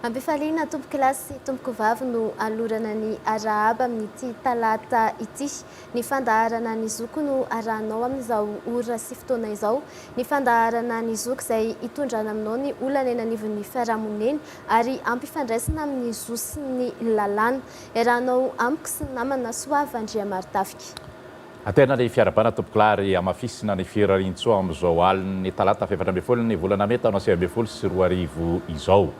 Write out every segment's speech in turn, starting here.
Ambifaliana tompo kilasy tompoko vavy no alorana ny arahaba amin'ity talata ity. Ny fandaharana ny zoko no arahanao amin'izao ora sy fotoana izao. Ny fandaharana ny zoko izay hitondrana aminao ny olana eny anivon'ny fiarahamoniny ary ampifandraisana amin'ny zo sy ny lalàna. Arahanao amiko sy ny namana Soava Andriamaritafiky. Atena ny fiarabana tompoklary amafisina ny firarintsoa amin'izao aliny talata 17 ny volana May taona 2024 izao.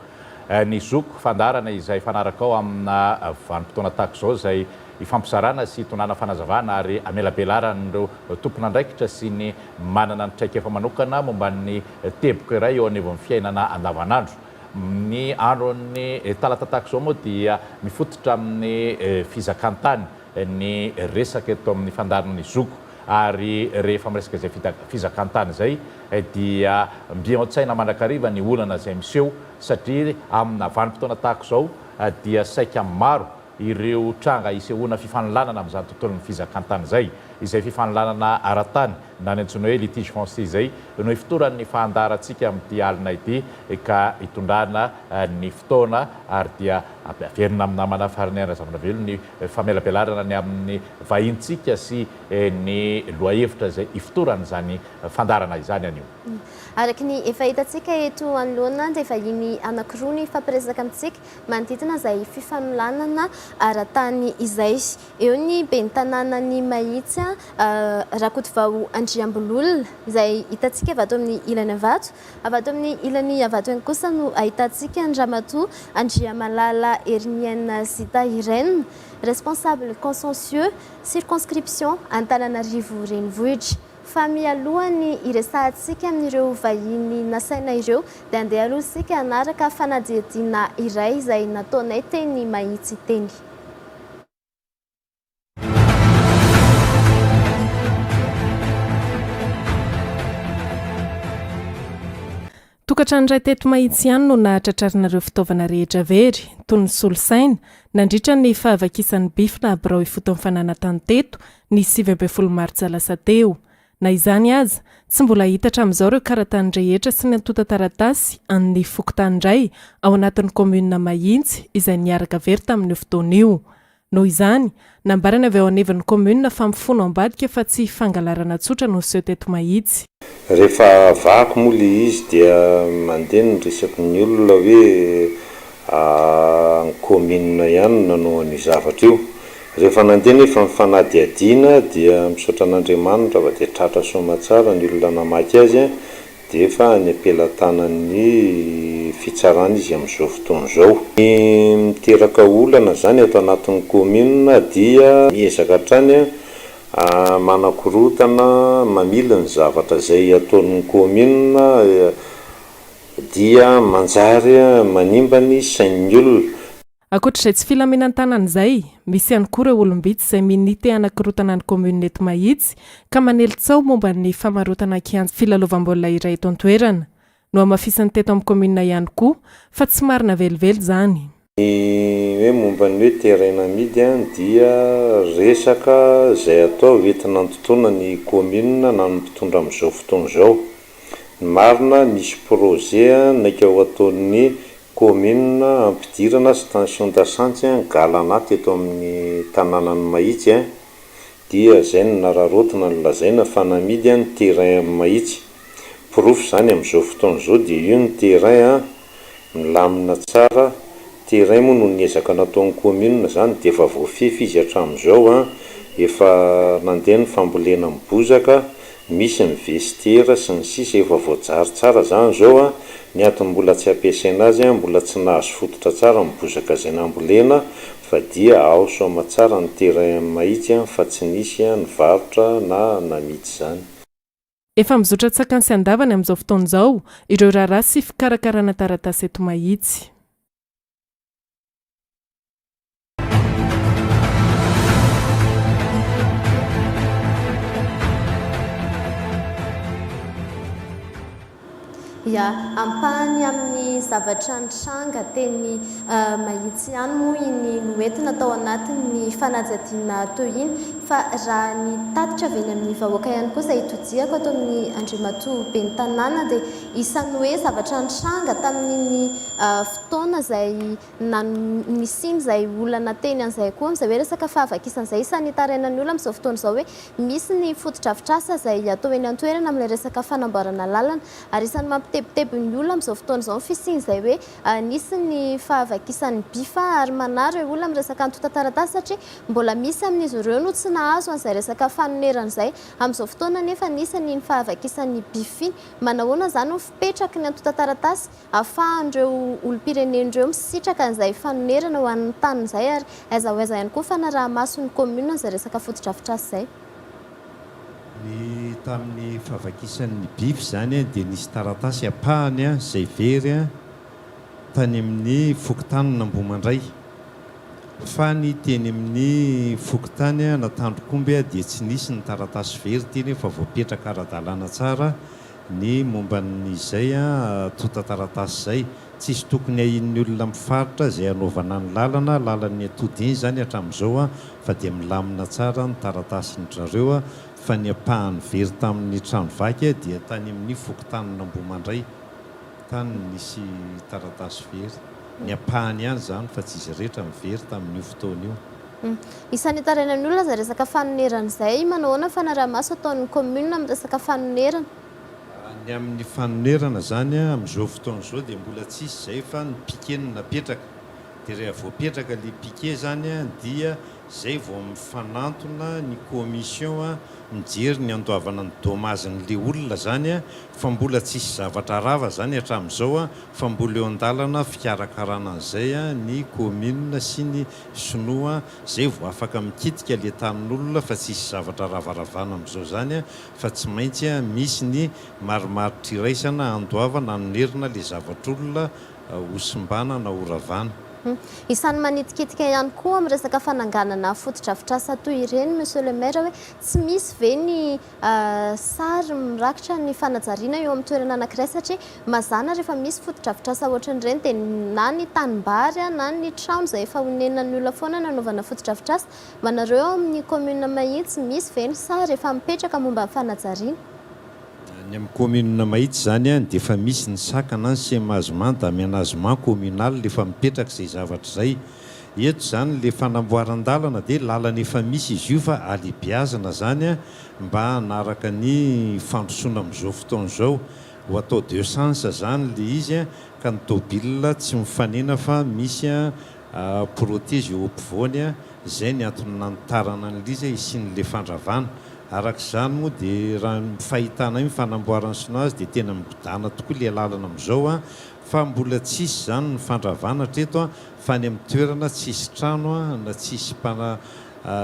Ny zoko fandarana izay fanaraka ao amina vanim-potoana tahaka izao izay ifampisarana sy hitonana fanazavana ary amelabelarana ireo tompon'andraikitra sy ny manana ny traikefa manokana momba ny teboka iray eo anivon'ny fiainana andavanandro. Ny andron'ny talata tahaka izao moa dia mifototra amin'ny fizakantany ny resaka eto amin'ny fandarana ny zoko ary rehefa miresaka izay fizakantany izay dia mbia an-tsaina mandrakariva ny olana izay miseho satria amina vanim-potoana tahaka izao dia saika maro ireo tranga isehoana fifanololana amin'izany tontolon'ny fizakantany izay, izay fifanololana ara-tany na ny antsoina hoe litige foncier izay no ifitoran'ny fahandarantsika amin'ity alina ity ka hitondrana ny fotoana ary dia averina amin'ny namana farany arazavana velo ny famelabelarana ny amin'ny vahintsika sy ny loahevitra izay ifitoran' izany fandarana izany anio. Araky ny efa hitantsika eto anoloana dia efa iny anankiroa ny fampiresaka amintsika manodidina izay fifanolanana ara-tany izay. Eo ny ben'ny tanànan'ny Mahitsy Rakotovao Andriambololona izay hitantsika avy ato amin'ny ilany Avato. Avy ato amin'ny ilany Avato ihany kosa no ahitantsika Andramatoa Andriamalala Hermienne Zita Irène, responsable consciencieux circonscription Antananarivo Renivohitra. Fa mialohany iresahantsika amin'ireo vahiny nasaina ireo dia andeha aloha isika hanaraka fanadihadiana iray izay nataonay teny Mahitsy teny. Tokantrano iray teto Mahitsy ihany no nahatratrarinareo fitaovana rehetra very toy ny solosaina nandritra ny fahavakisan'ny BIF na birao ifoto fananantany teto ny 7 Martsa lasa teo. Na izany aza, tsy mbola hitatra amin'izao ireo karatany rehetra sy ny antota taratasy amin'ny fokotany iray ao anatin'ny komunina Mahitsy izay niaraka very tamin'ny fotoana io. Noho izany, nambarana avy ao anivon'ny komunina fa mifono ambadika fa tsy fangalarana tsotra no seho teto Mahitsy. Rehefa vaky moa le izy dia mandeha ny resaky ny olona hoe ny komunina ihany nanao ny zavatra io. Rehefa nandeha nefa mifanadihadiana dia misaotra an'Andriamanitra fa dia tratra soamantsara ny olona namaky azy dia efa ny ampelantanan'ny fitsarana izy amin'izao fotoana izao. Ny miteraka olana zany ato anatin'ny komunina dia miezaka hatrany manakorotana mamily ny zavatra izay ataon'ny komunina dia manjary manimba ny sain'ny olona. Ankoatr'izay tsy filaminan-tanan'izay, misy ihany koa ireo olombitsy izay minity anakorotana ny komunina eto Mahitsy ka manelitsao momba ny famarotana kianja filalaovam-baolina iray eto an-toerana. No amafisany teto amin'ny komunina ihany koa fa tsy marina velively zany. Ny hoe momba ny hoe terrain amidy dia resaka izay atao entina antotoana ny komunina na ny mpitondra amin'izao fotoana izao. Marina misy projet naika ho ataon'ny komunina ampidirana station d'essence galana teto amin'ny tanànan'ny Mahitsy dia izay no nararotina ny lazaina fa namidy ny terrain amin'ny Mahitsy. Porofo zany amin'izao fotoana izao dia io ny terrain milamina tsara. Terrain moa no niezaka nataon'ny komunina zany dia efa voafefy izy hatramin'izao efa nandeha ny fambolena amin'ny bozaka, misy ny vestiaire sy ny sisa efa voajary tsara zany zao ny antony mbola tsy ampiasaina azy mbola tsy nahazo fototra tsara ny bozaka izay nambolena fa dia ao soamatsara ny terrain Mahitsy fa tsy nisy ny varotra na namidy zany. Efa mizotra tsakany sy andavany amin'izao fotoana izao ireo raharaha sy fikarakarana taratasy eto Mahitsy. Ya, ampahany amin'ny zavatra nitranga teny Mahitsy ihany moa iny noentina tao anatin'ny fanajadiana toy iny fa raha ny tatitra avy eny amin'ny vahoaka ihany koa izay itojiako ato amin'ny Andriamatoa ben'ny tanàna dia isan'ny hoe zavatra nitranga tamin'iny fotoana izay nisiny izay olana teny an'izay koa amin'izay hoe resaka fahavakisan'izay isan'ny tarainan'ny olona amin'izao fotoana izao hoe misy ny fotodrafitrasa izay atao eny an-toerana amin'ilay resaka fanamboarana lalana ary isan'ny mampitebiteby ny olona amin'izao fotoana izao ny fisiany izay hoe nisy ny fahavakisan'ny BIF ary manara hoe olona amin'ny resaka antota-taratasy satria mbola misy amin'izy ireo no tsy nahazo an'izay resaka fanonerana izay amin'izao fotoana nefa nisy ny fahavakisan'ny BIF iny manahoana izany ho fipetraky ny antota-taratasy ahafahan'ireo olom-pirenen'ireo misitraka an'izay fanonerana ho an'ny tany izay ary aiza ho aiza ihany koa fanaraha-mason'ny commune izay resaka fotodrafitrasa izay. Ny tamin'ny fahavakisan'ny BIF zany dia nisy taratasy apahany izay very tany amin'ny fokontany n'Ambohimandray fa ny teny amin'ny fokontany n'Antandrokomby dia tsy nisy ny taratasy very teny fa voapetraka ara-dalàna tsara ny momban'izay tota-taratasy izay tsisy tokony ahin'ny olona mifaritra izay anaovana ny lalan'ny atody iny zany hatramin'izao fa dia milamina tsara ny taratasy zareo fa ny apahany very tamin'ny trano vaky dia tany amin'ny fokontany n'Ambohimandray tany nisy taratasy very ny apahany ihany zany fa tsy izy rehetra mivery tamin'io fotoana io. Isan'ny tarainan'ny olona izay resaka fanonerana izay manahoana fanaraha-maso ataon'ny commune amin'ny resaka fanonerana? Ny amin'ny fanonerana zany amin'izao fotoana izao dia mbola tsisy izay fa ny piquet no napetraka dia rehefa voapetraka ilay piquet zany dia izay vao mifanantona ny commission mijery ny andoavana ny domazin'ilay olona zany fa mbola tsisy zavatra rava zany hatramin'izao fa mbola eo an-dalana fikarakarana an'izay ny commune sy ny sinoa izay vao afaka mikitika ilay tanin'olona fa tsisy zavatra ravaravana amin'izao zany fa tsy maintsy misy ny marimaritra iraisana andoavana anonerina ilay zavatr'olona hosimbana na horavana. Isan'ny manitikitika ihany koa amin'ny resaka fananganana fotodrafitrasa toy ireny monsieur le maire hoe tsy misy ve ny sary mirakitra ny fanajariana eo amin'ny toerana anankiray satria mazana rehefa misy fotodrafitrasa ohatran'ireny dia na ny tanimbary na ny trano izay efa honenan'ny olona foana nanaovana fotodrafitrasa manareo amin'ny commune Mahitsy misy ve ny sary efa mipetraka momba ny fanajariana? Ny amin'ny commune Mahitsy zany dia efa misy ny sakana ny semazement d'aménagement communal efa mipetraka izay zavatra izay eto zany le fanamboaran-dalana dia lalana efa misy izy io fa alibiazana zany mba hanaraka ny fandrosoana amin'izao fotoana izao ho atao de sens zany le izy ka ny tômôbilina tsy mifanena fa misy protège eo ampovoany izay ny antony nanitarana an'ilay izy sy n'le fandravana arak'izany moa dia raha fahitana io fanamboarana sinoazy dia tena midana tokoa ilay lalana amin'izao fa mbola tsisy zany ny fandravana hatreto fa ny amin'ny toerana tsisy trano na tsisy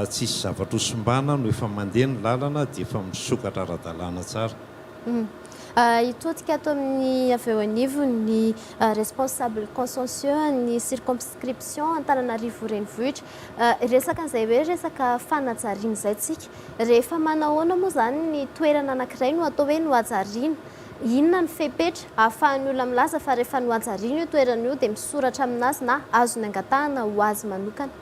tsisy zavatra hosimbana no efa mandeha ny lalana dia efa misokatra ara-dalàna tsara. Hitotika ato amin'ny avy eo anivo ny responsable consciencieux ny circonscription Antananarivo renivohitra resaka an'izay hoe resaka fanajariana izay tsika rehefa manahoana moa zany ny toerana anankiray no atao hoe no hajariana inona ny fepetra ahafahan'ny olona milaza fa rehefa no hajariana io toerana io dia misoratra aminazy na azony angatahana ho azy manokana?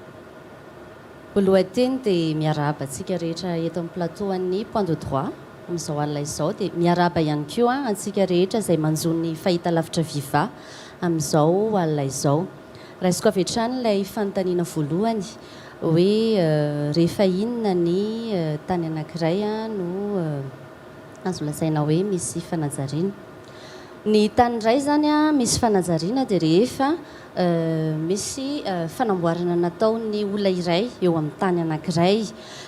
Voalohany dia miarahaba antsika rehetra eto amin'ny plateau an'ny point de droit amin'izao alina izao dia miarahaba ihany koa antsika rehetra izay manjo ny fahitalavitra viva amin'izao alina izao. Raisiko avy hatrany ilay fanontaniana voalohany hoe rehefa inona ny tany anankiray no azo lazaina hoe misy fanajariana. Ny tany iray zany misy fanajariana dia rehefa misy fanamboarana nataon'ny olona iray eo amin'ny tany anankiray.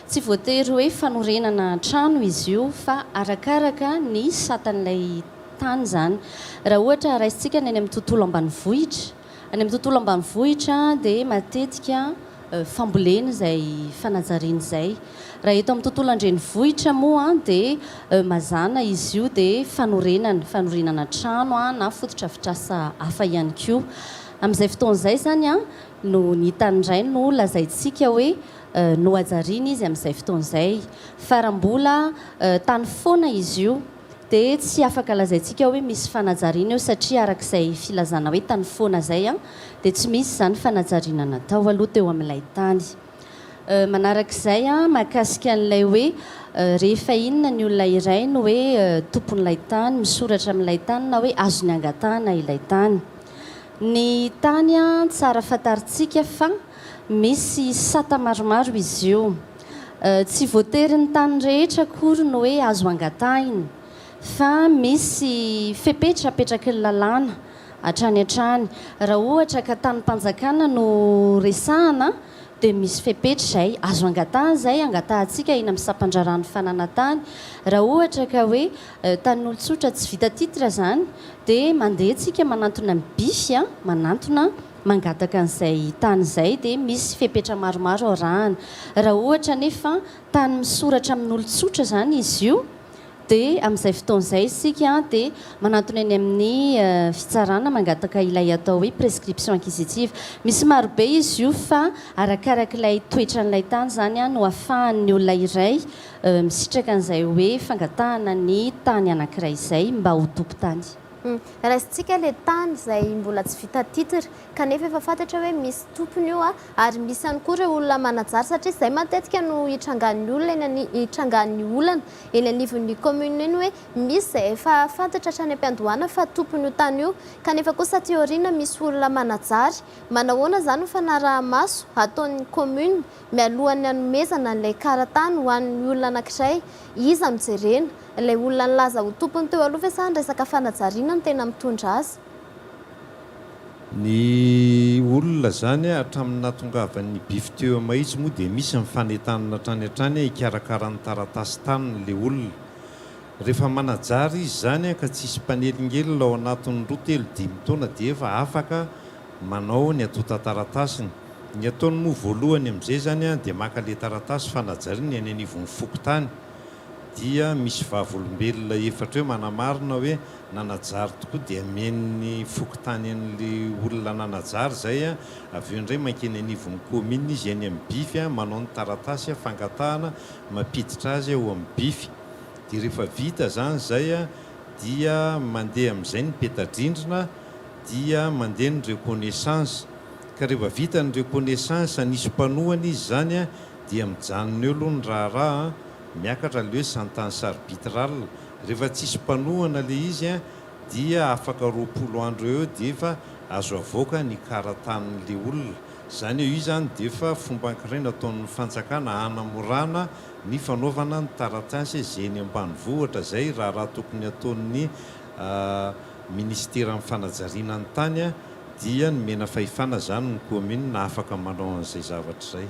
Tsy voatery hoe fanorenana trano izy io fa arakaraka ny satan'ilay tany zany. Raha ohatra raisitsika ny any amin'ny tontolo ambanivohitra, any amin'ny tontolo ambanivohitra dia matetika fambolena izay fanajariana izay. Raha eto amin'ny tontolo andrenivohitra moa dia mazana izy io dia fanorenana trano na fotodrafitrasa hafa ihany koa. Amin'izay fotoan'izay zany no ny tany iray no lazaintsika hoe nohajariana izy amin'izay fotoan'izay fa raha mbola tany foana izy io dia tsy afaka lazaintsika hoe misy fanajariana eo satria arak'izay filazana hoe tany foana zay a dia tsy misy zany fanajariana natao aloha teo amin'ilay tany. Manarak'izay a mahakasika an'ilay hoe rehefa inona ny olona iray no hoe tompon'ilay tany misoratra amin'ilay tany na hoe azony angatahana ilay tany. Ny tany a tsara fantaritsika fa misy sata maromaro izy io. Tsy voatery ny tany rehetra akory no hoe azo angatahiny fa misy fepetra apetraky ny lalàna hatrany hatrany. Raha ohatra ka tany mpanjakana no resahana dia misy fepetra izay azo angatahana izay angatahantsika eny amin'ny sampandrarano fananantany. Raha ohatra ka hoe tanin'olotsotra tsy vita titra zany dia mandeha tsika manantona ny BIF manantona mangataka an'izay tany izay dia misy fepetra maromaro arahana. Raha ohatra nefa tany misoratra amin'olotsotra zany izy io dia amin'izay fotoan'izay isika dia manantona eny amin'ny fitsarana mangataka ilay atao hoe prescription acquisitive. Misy marobe izy io fa arakarak'ilay toetra n'ilay tany zany no ahafahan'ny olona iray misitraka an'izay hoe fangatahana ny tany anankiray izay mba ho tompo-tany. Raisitsika ilay tany izay mbola tsy vita titra kanefa efa fantatra hoe misy tompony io ary misy ihany koa ireo olona manajary satria izay matetika no hitrangan'ny olona hitrangan'ny olana eny anivon'ny commune eny hoe misy izay efa fantatra hatrany am-piandohana fa tompony io tany io kanefa kosa aty aoriana misy olona manajary. Manahoana izany ho fanaraha-maso ataon'ny commune mialohan'ny hanomezana ilay karatany ho an'ny olona anankiray iza mijerena ilay olona nilaza ho tompony teo aloha ve sa ny resaka fanajariana no tena mitondra azy? Ny olona zany hatramin'ny nahatongavan'ny BIF teo Mahitsy moa dia misy mifanentanana hatrany hatrany hikarakarany taratasy taniny ilay olona. Rehefa manajary izy zany ka tsisy mpanelingely ao anatin'ny 2-3 taona dia efa afaka manao ny atota taratasiny. Ny ataony moa voalohany amin'izay zany dia maka ilay taratasy fanajariana eny anivon'ny fokotany dia misy vavolombelona efatra eo manamarina hoe nanajary tokoa dia amen'ny fokotany an'ilay olona nanajary zay avy eo indray mankeny anivon'ny commune izy eny amin'ny BIF manao ny taratasy fangatahana mampiditra azy ao amin'ny BIF. Dia rehefa vita zany zay dia mandeha amin'izay ny peta-drindrina dia mandeha ny reconnaissance. Ka rehefa vita ny reconnaissance nisy mpanohana izy zany dia mijanona eo aloha ny raharaha miakatra le hoe sentence arbitrale. Rehefa tsisy mpanohana le izy dia afaka 20 andro eo dia efa azo avoaka ny karatanin'le olona. Zany io zany dia efa fomba ankiray nataon'ny fanjakana hanamorana ny fanaovana ny taratasy izay eny ambanivohitra zay raha tokony ataon'ny ministera amin'ny fanajariana ny tany dia nomena fahefana zany ny commune na afaka manao an'izay zavatra izay.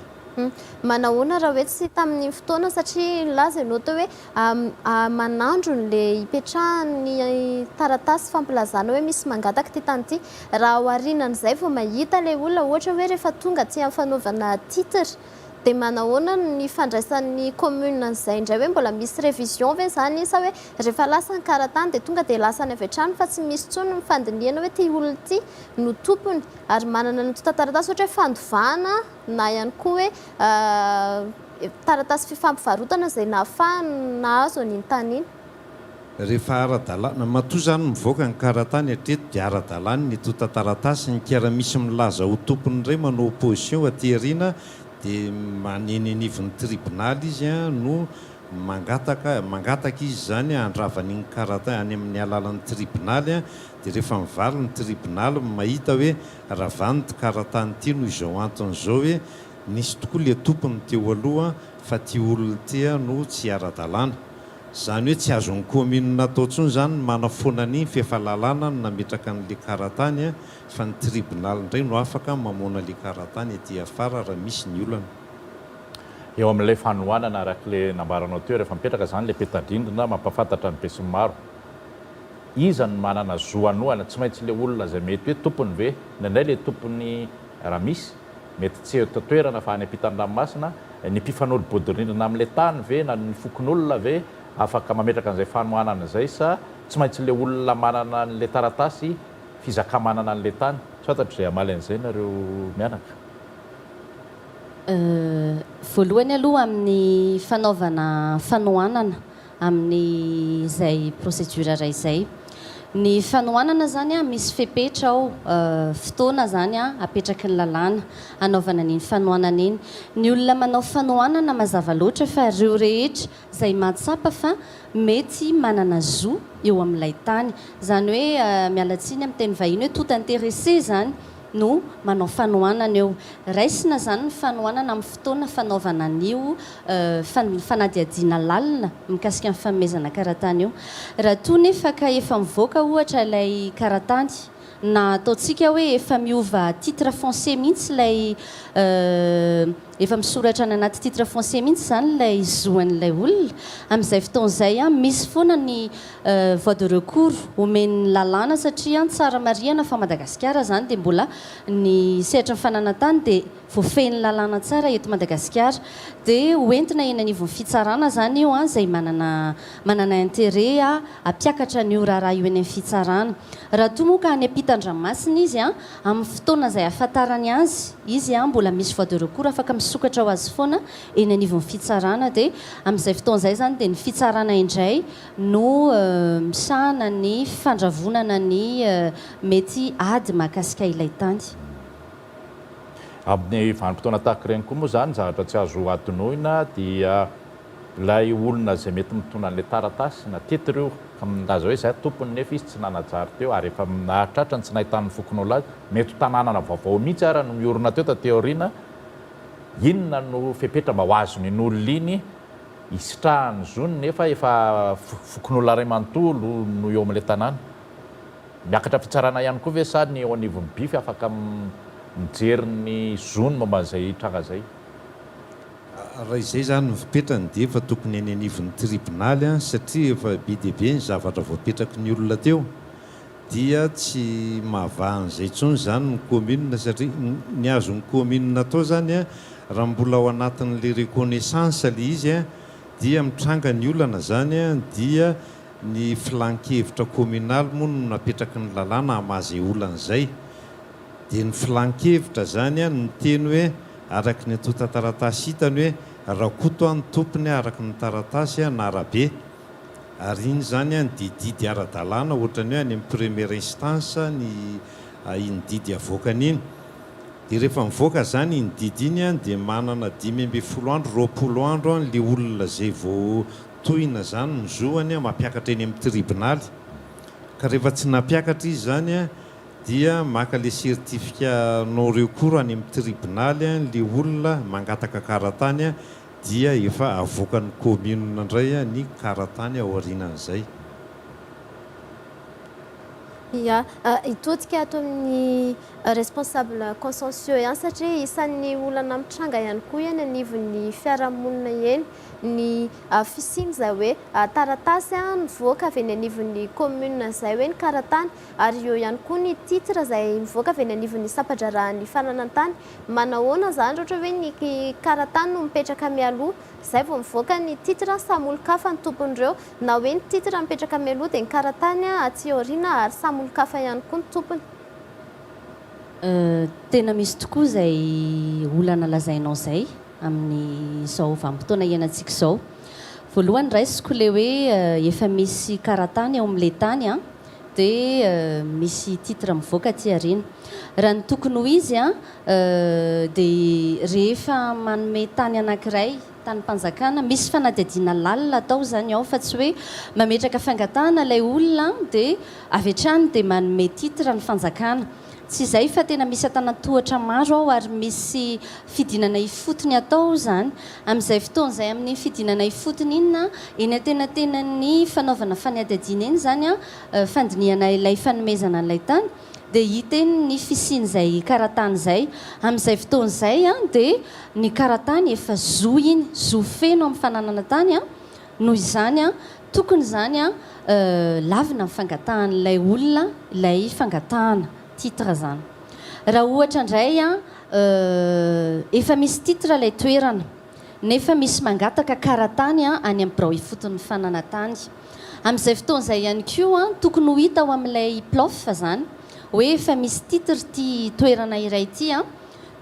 Manahoana raha hoe tsy tamin'ny fotoana satria laza ianao teo hoe manandro n'ilay hipetrahany taratasy fampilazana hoe misy mangataka ty tany ity. Raha ao aorianan'izay vao mahita ilay olona ohatra hoe rehefa tonga tsy amin'ny fanaovana titra dia manahoana ny fandraisan'ny commune an'izay indray hoe mbola misy révision ve zany sa hoe rehefa lasa ny karatany dia tonga dia lasa ny avy hatrany fa tsy misy tsony ny fandiniana hoe ty olona ity no tompony ary manana ny tota-taratasy ohatra hoe fandovana na ihany koa hoe taratasy fifampivarotana izay nahafahany nahazo an'iny tany iny. Rehefa ara-dalàna matoa zany mivoaka ny karatany hatreto dia ara-dalàna ny tota-taratasy ny kara misy milaza ho tompony iray manao opposition aty aoriana dia maneny anivon'ny tribunal izy no mangataka izy zany andravany ny karatany any amin'ny alalan'ny tribunal dia rehefa mivaly ny tribunal mahita hoe ravanity karatany ity no izao antony izao hoe nisy tokoa le tompony teo aloha fa ty olona ty no tsy ara-dalàna. Zany hoe tsy azon'ny commune natao tsony zany manafoana ny fifahalalana no nametraka an'le karatany fa ny tribunal indray no afaka mamoana le karatany aty afara raha misy ny olana. Eo amin'ilay fanohanana arak'ilay nambaranao teo rehefa mipetraka zany le peta-drindrina mampafantatra ny be sy ny maro. Iza ny manana zoanohana tsy maintsy le olona izay mety hoe tompony ve nandray le tompony raha misy mety tsy eto toerana fa any ampitan'ny ranomasina ny mpifanolo-bodirindrina amin'ilay tany ve na ny fokon'olona ve afaka mametraka an'izay fanohanana izay sa tsy maintsy le olona manana n'le taratasy fizakamanana an'le tany tsy fantatry izay amaly an'izay nareo mianaka. Voalohany aloha amin'ny fanaovana fanohanana amin'ny izay procédure ray izay. Ny fanohanana zany a misy fepetra ao fotoana zany a apetraky ny lalàna anaovana an'iny fanohanana iny. Ny olona manao fanohanana mazava loatra fa ireo rehetra izay mahatsapa fa mety manana zo eo amin'ilay tany. Zany hoe mialatsiny amin'ny teny vahiny hoe tout intéressé zany no manao fanohanana eo. Raisina zany ny fanohanana amin'ny fotoana fanaovana an'io fanadiadiana lalina mikasika amin'ny fanomezana karatany io. Raha toa nefa ka efa mivoaka ohatra ilay karatany na ataontsika hoe efa miova titre foncier mihitsy ilay efa misoratra ny anaty titre foncier mihitsy zany ilay zoan'ilay olona, amin'izay fotoan'izay a misy foana ny voie de recours omen'ny lalàna satria tsara marihana fa Madagasikara zany dia mbola ny sehatra ny fananantany dia voafehin'ny lalàna tsara eto Madagasikara dia hoentina eny anivon'ny fitsarana zany io a izay manana intérêt a ampiakatra ny ora raha io eny amin'ny fitsarana. Raha toa moa ka any ampitan-dranomasina izy a amin'ny fotoana izay ahafantarany azy izy a mbola misy voie de recours afaka misokatra ho azy foana eny anivon'ny fitsarana dia amin'izay fotoan'izay zany dia ny fitsarana indray no misahana ny fandravonana ny mety ady mahakasika ilay tany. Amin'ny vanim-potoana tahaka ireny koa moa zany zavatra tsy azo atonoina dia ilay olona izay mety mitondra an'ilay taratasy na titre io ka milaza hoe izay tompony nefa izy tsy nanajary teo ary efa nahatratra ny tsy nahitany fokon'olo azy mety ho tanànana vaovao mihitsy ara no miorina teo tateo aoriana. Inona no fepetra mba ho azony ny olona iny hisitrahany zony nefa efa fokon'olona ray manontolo no eo amin'ilay tanàna. Miakatra fitsarana ihany koa ve sa ny eo anivon'ny BIF afaka mijery ny zony momba an'izay tranga izay? Raha izay zany ny fipetrany dia efa tokony any anivon'ny tribonaly a satria efa be dia be ny zavatra voapetraky ny olona teo dia tsy mahavahan'izay intsony zany ny commune satria ny azon'ny commune atao zany a raha mbola ao anatin'le reconnaissance le izy a dia mitranga ny olana zany a dia ny filan-kevitra communal moa no napetraky ny lalàna amazy olana izay dia ny filan-kevitra zany a ny teny hoe araky ny atota taratasy hitany hoe raha koto any tompony araky ny taratasy na arabe ary iny zany a ny dididy ara-dalàna ohatrany hoe any amin'ny première instance ny iny didy avoakany iny dia rehefa mivoaka zany iny didy iny a dia manana 10 andro 20 andro le olona zay vao tohina zany ny zoany a mampiakatra eny amin'ny tribonaly ka rehefa tsy nampiakatra izy zany a dia maka le certificat non recours any amin'ny tribonaly le olona mangataka karatany a dia efa avoakan'ny commune indray a ny karatany ao aorianan'izay. Ya, itodika ato amin'ny responsable consciencieux ihany satria isan'ny olana mitranga ihany koa eny anivon'ny fiarahamonina eny ny fisiany zay hoe taratasy mivoaka avy eny anivon'ny commune zay hoe ny karatany ary eo ihany koa ny titre zay mivoaka avy eny anivon'ny sampadrarahan'ny fananantany. Manahoana zany ohatra hoe ny karatany no mipetraka mialoha zay vao mivoaka ny titre samy olo-kafa ny tompon'ireo na hoe ny titre mipetraka mialoha dia ny karatany aty aoriana ary samy olo-kafa ihany koa ny tompony. Tena misy tokoa izay olana lazainao izay amin'izao vanim-potoana iainantsika izao. Voalohany raisiko le hoe efa misy karatany ao amin'ilay tany a dia misy titre mivoaka aty aoriana. Raha ny tokony ho izy a dia rehefa manome tany anankiray tany-panjakana misy fanadihadiana lalina atao zany ao fa tsy hoe mametraka fangatahana ilay olona dia avy hatrany dia manome titre ny fanjakana. Tsy izay fa tena misy atanatohatra maro ao ary misy fidinana ifotony atao zany amin'izay fotoan'izay amin'ny fidinana ifotony inona eny antenantenan'ny fanaovana fanadihadiana eny zany a fandinihana ilay fanomezana an'ilay tany dia hita eny ny fisian'izay karatany izay amin'izay fotoan'izay a dia ny karatany efa zo iny zo feno amin'ny fananana tany a noho izany a tokony zany a lavina amin'ny fangatahan'ilay olona ilay fangatahana titre zany. Raha ohatra indray a efa misy titre ilay toerana nefa misy mangataka karatany a any amin'ny birao ifoton'ny fananantany amin'izay fotoan'izay ihany koa a tokony ho hita ao amin'ilay plof zany hoe efa misy titre ty toerana iray ty a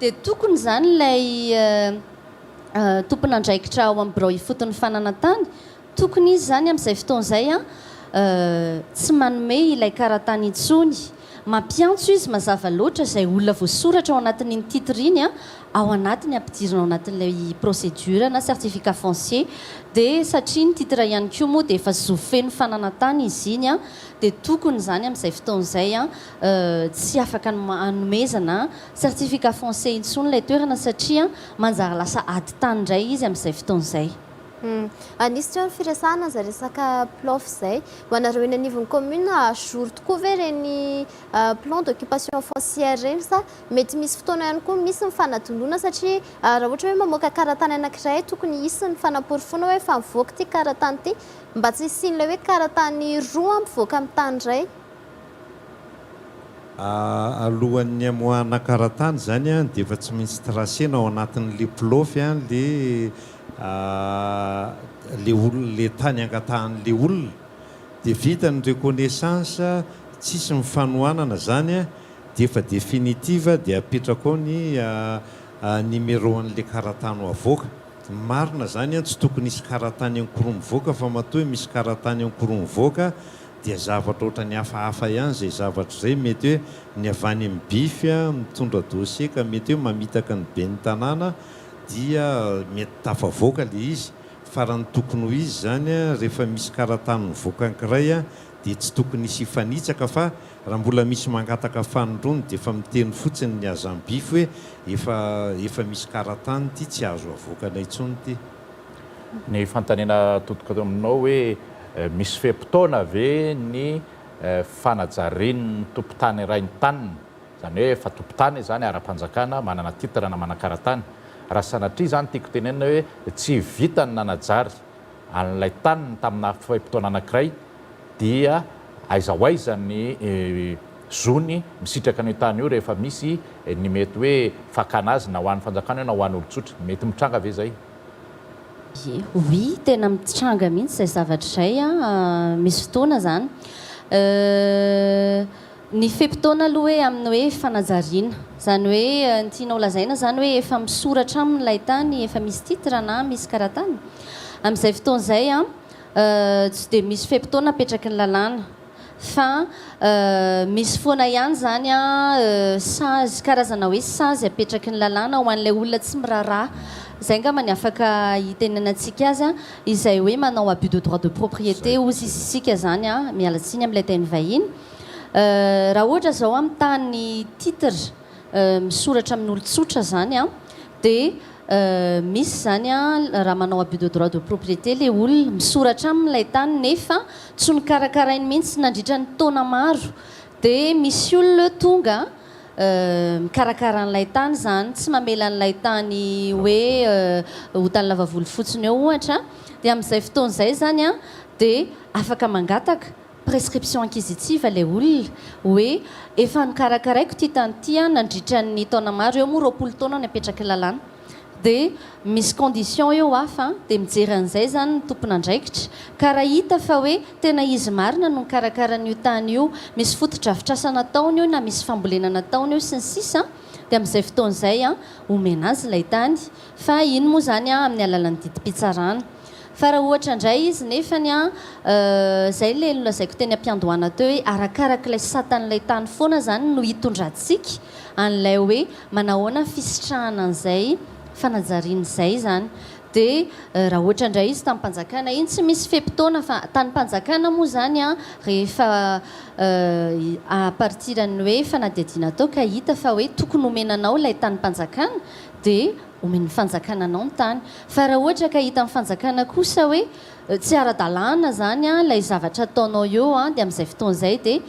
dia tokony zany ilay tompon'andraikitra ao amin'ny birao ifoton'ny fananantany tokony izy zany amin'izay fotoan'izay a tsy manome ilay karatany intsony mampiantso izy mazava loatra izay olona voasoratra ao anatin'iny titre iny a ao anatiny ampidirina ao anatin'ilay procédure na certificat foncier dia satria ny titre ihany koa moa dia efa zofeno fananantany izy iny a dia tokony zany amin'izay fotoan'izay a tsy afaka anomezana certificat foncier intsony ilay toerana satria manjary lasa ady tany indray izy amin'izay fotoan'izay. Anisy teo ny firesahana za resaka plof izay ho anareo eny anivon'ny commune ajour tokoa ve reny plan d'occupation foncière reny sa mety misy fotoana ihany koa misy ny fanadonona satria raha ohatra hoe mamoaka karatany anankiray tokony hisy ny fanamporofona hoe efa mivoaka ty karatany ty mba tsy hisian'ilay hoe karatany roa mivoaka amin'ny tany iray. Alohan'ny amoahana karatany zany a dia efa tsy maintsy tracena ao anatin'le plofy a le tany angatahan'le olona dia vita ny reconnaissance tsisy mifanohanana zany a dia efa définitive dia apetraka ao ny numéro an'le karatany ho avoaka. Marina zany a tsy tokony hisy karatany ankoroa mivoaka fa matoa misy karatany ankoroa mivoaka dia zavatra ohatra ny hafahafa ihany zay zavatra izay mety hoe ny avany amin'ny BIF mitondra dossier ka mety hoe mamitaka ny ben'ny tanàna dia mety tafavoaka le izy fa raha ny tokony ho izy zany a rehefa misy karatany mivoaka ankiray a dia tsy tokony hisy hifanitsaka fa raha mbola misy mangataka fanondrony dia efa miteny fotsiny ny aza amin'ny BIF hoe efa misy karatany ty tsy azo avoakana intsony ty. Ny fantaniana totoka aminao hoe misy fepotona ve ny fanajarian'ny tompotany iray ny taniny zany hoe efa tompotany zany ara-panjakana manana titre na mana-karatany raha sanatria zany tiako tenenina hoe tsy vita ny nanajary an'ilay taniny tamina fepotona anankiray dia aiza ho aiza ny zony misitraka ny tany io rehefa misy ny mety hoe fakana azy na ho an'ny fanjakana io na ho an'ny olon-tsotra mety mitranga ve zay? Oui, tena mitranga mihitsy izay zavatra izay a misy fotoana zany ny fepotona aloha hoe amin'ny hoe fanajariana zany hoe ny tianao lazaina zany hoe efa misoratra amin'ilay tany efa misy titre na misy karatany amin'izay fotoana izay a tsy dia misy fepotona apetraky ny lalàna fa misy foana ihany zany a sazy karazana hoe sazy apetraky ny lalàna ho an'ilay olona tsy miraharaha zay angamba ny afaka hitenenantsika azy a izay hoe manao abus de droit de propriété ozy isisika zany a mialatsiny amin'ilay teny vahiny raha ohatra zao amin'ny tany titre misoratra amin'ny olon-tsotra zany a dia misy zany a raha manao abus de droit de propriété le olona misoratra amin'ilay tany nefa tsy nikarakarainy mihitsy nandritra ny taona maro dia misy olona tonga mikarakara an'ilay tany zany tsy mamela an'ilay tany hoe ho tany lavavolo fotsiny eo ohatra dia amin'izay fotoan'izay zany a dia afaka mangataka prescription inquisitive ilay olona hoe efa nikarakaraiko ty tany ty a nandritra ny taona maro eo moa roapolo taona ny apetraky lalàna dia misy condition eo hafa dia mijery an'izay zany ny tompona andraikitra ka raha hita fa hoe tena izy marina no nikarakara an'io tany io misy fotodrafitrasa nataony io na misy fambolena nataony io sy ny sisa dia amin'izay fotoan'izay a omena azy ilay tany fa iny moa zany a amin'ny alalan'ny didim-pitsarana fa raha ohatra indray izy nefany a zay le nolazaiko teny am-piandohana teo hoe arakarak'ilay satan'ilay tany foana zany no hitondrantsika an'ilay hoe manahoana fisitrahana an'izay fanajariana izay zany dia raha ohatra indray izy tamin'ny mpanjakana iny tsy misy fepotona fa tany mpanjakana moa zany a rehefa apartiran'ny hoe fanadihadiana tao ka hita fa hoe tokony omenanao ilay tany mpanjakana dia omen'ny fanjakana anao ny tany fa raha ohatra ka hita amin'ny fanjakana kosa hoe tsy ara-dalàna zany a ilay zavatra ataonao eo a dia amin'izay fotoan'izay dia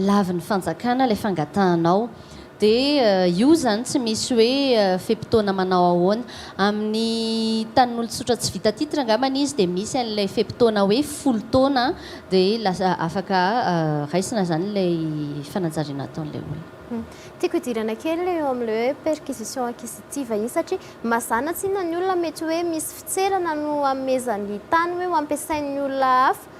lavin'ny fanjakana ilay fangatahanao dia io zany tsy misy hoe fepotona manao ahoana amin'ny tanin'olon-tsotra tsy vita titre angambany izy dia misy an'ilay fepotona hoe folo taona dia lasa afaka raisina zany ilay fanajariana ataon'ilay olona. Tiako hidirana kely eo amin'ilay hoe perquisition acquisitive iny satria mazana tsinona ny olona mety hoe misy fitserana no amezany tany hoe ho ampiasain'ny olona hafa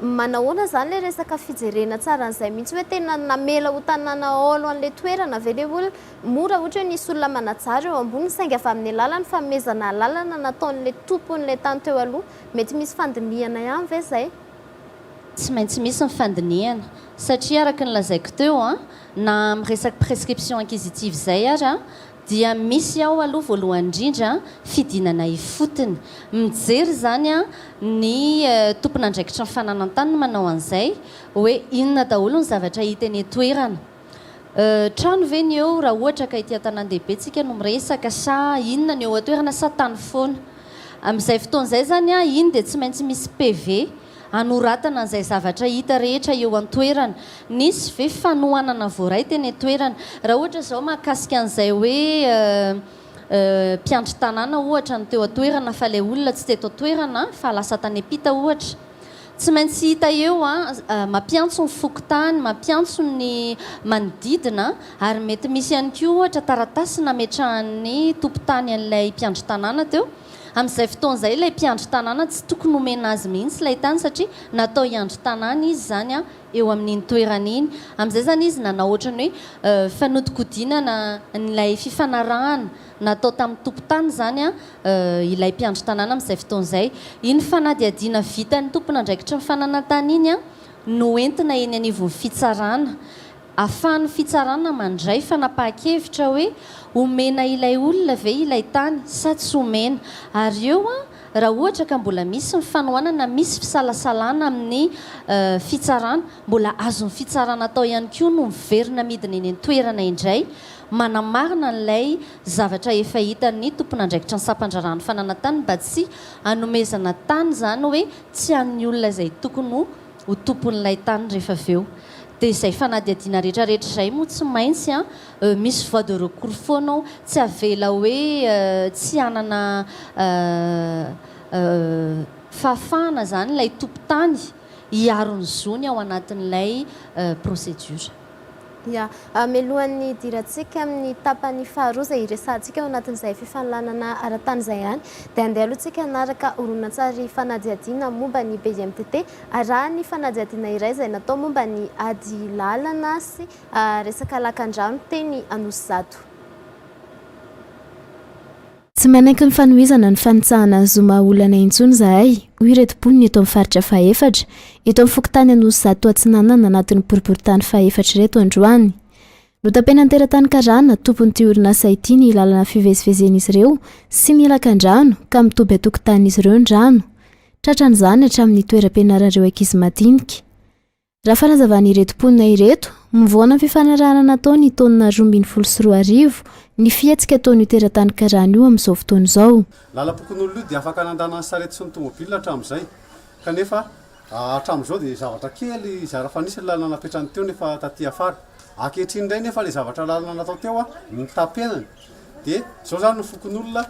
manahoana zany le resaka fijerena tsara an'izay mihitsy hoe tena namela ho tanàna olo an'le toerana ve le olona mora ohatra hoe nisy olona manajary eo ambony saingy avy amin'ny lalana famezana lalana nataon'le tompon'le tany teo aloha mety misy fandinihana ihany ve zay tsy maintsy misy nyfandinihana satria araka ny lazaiko teo na amin'ny resaky prescription inquisitive zay ary dia misy ao aloha voalohany indrindra fidinana ifotony mijery zany ny tompona andraikitra nyfananantany manao an'izay hoe inona daholo ny zavatra hita eny toerana trano ve ny eo raha ohatra ka ity tanàn-dehibe tsika no miresaka sa inona ny eo atoerana sa tany foana amin'izay fotoan'izay zany iny dia tsy maintsy misy PV anoratana an'izay zavatra hita rehetra eo an-toerana nisy ve fanohanana voaray teny toerana raha ohatra zao mahakasika an'izay hoe mpiandry tanàna ohatra ny teo atoerana fa ilay olona tsy teto atoerana fa lasa tany ampita ohatra tsy maintsy hita eo mampiantso ny fokotany mampiantso ny manodidina ary mety misy ihany koa ohatra taratasy nametrahan'ny tompotany an'ilay mpiandry tanàna teo amin'izay fotoan'izay ilay mpiandry tanàna tsy tokony homena azy mihitsy ilay tany satria natao hiandry tanàna izy zany eo amin'iny toerana iny amin'izay zany izy nanao ohatrany hoe fanodikodinana n'ilay fifanarahana natao tamin'ny tompotany zany ilay mpiandry tanàna amin'izay fotoan'izay iny fanadiadiana vitany tompona andraikitra mifananantany iny no entina eny anivon'ny fitsarana ahafahan'ny fitsarana mandray fanapahan-kevitra hoe omena ilay olona ve ilay tany sa tsy omena ary eo raha ohatra ka mbola misy mifanohanana misy fisalasalana amin'ny fitsarana mbola azon'ny fitsarana atao ihany koa no miverina midina eny toerana indray manamarina n'ilay zavatra efa hitan'ny tompona andraikitra ny sampandrarahany fananantany mba tsy anomezana tany zany hoe tsy an'ny olona izay tokony ho tompon'ilay tany rehefa aveo dia izay fanadiadiana rehetrarehetra izay moa tsy maintsy misy voie de recours foanao tsy avela hoe tsy anana fahafahana zany ilay tompotany hiaro ny zony ao anatin'ilay procédure ya melohan'ny dirantsika amin'ny tapany faharoa izay iresantsika ao anatin'izay fifanolanana ara-tany izay ihany dia andeha aloha tsika anaraka horonan-tsary fanadiadiana momba ny BIMTT araha ny fanadiadiana iray izay natao momba ny ady lalana sy resaka lakan-drano teny Anosizato. Tsy manaiky ny fanohizana ny fanitsahana zoma olana intsony zahay hoy reto-poniny eto amin'ny faritra faefatra eto amin'ny fokotany Anosizato Atsinanana anatin'ny boriboritany faefatra reto androany notapena teratany karana tompony ty orinasa ity ny lalana fivezivezen'izy ireo sy ny lakan-drano ka mitoby atokotanin'izy ireo ndrano tratran'izany hatramin'ny toeram-pianarareo ankizy madinika raha fanazavany reto-ponina ireto mivoana fifanarahana natao ny taonina 2024 ny fiatsika ataony teratany karana io amin'izao fotoana izao lalam-pokon'olona io dia afaka nandanany sarety sy ny tomobila hatramin'izay kanefa hatramin'izao dia zavatra kely zarafa nisy lalana napetrany teo nefa taty afara ankehitriny indray nefa ilay zavatra lalana natao teo nitapenany dia zao zany ny fokon'olona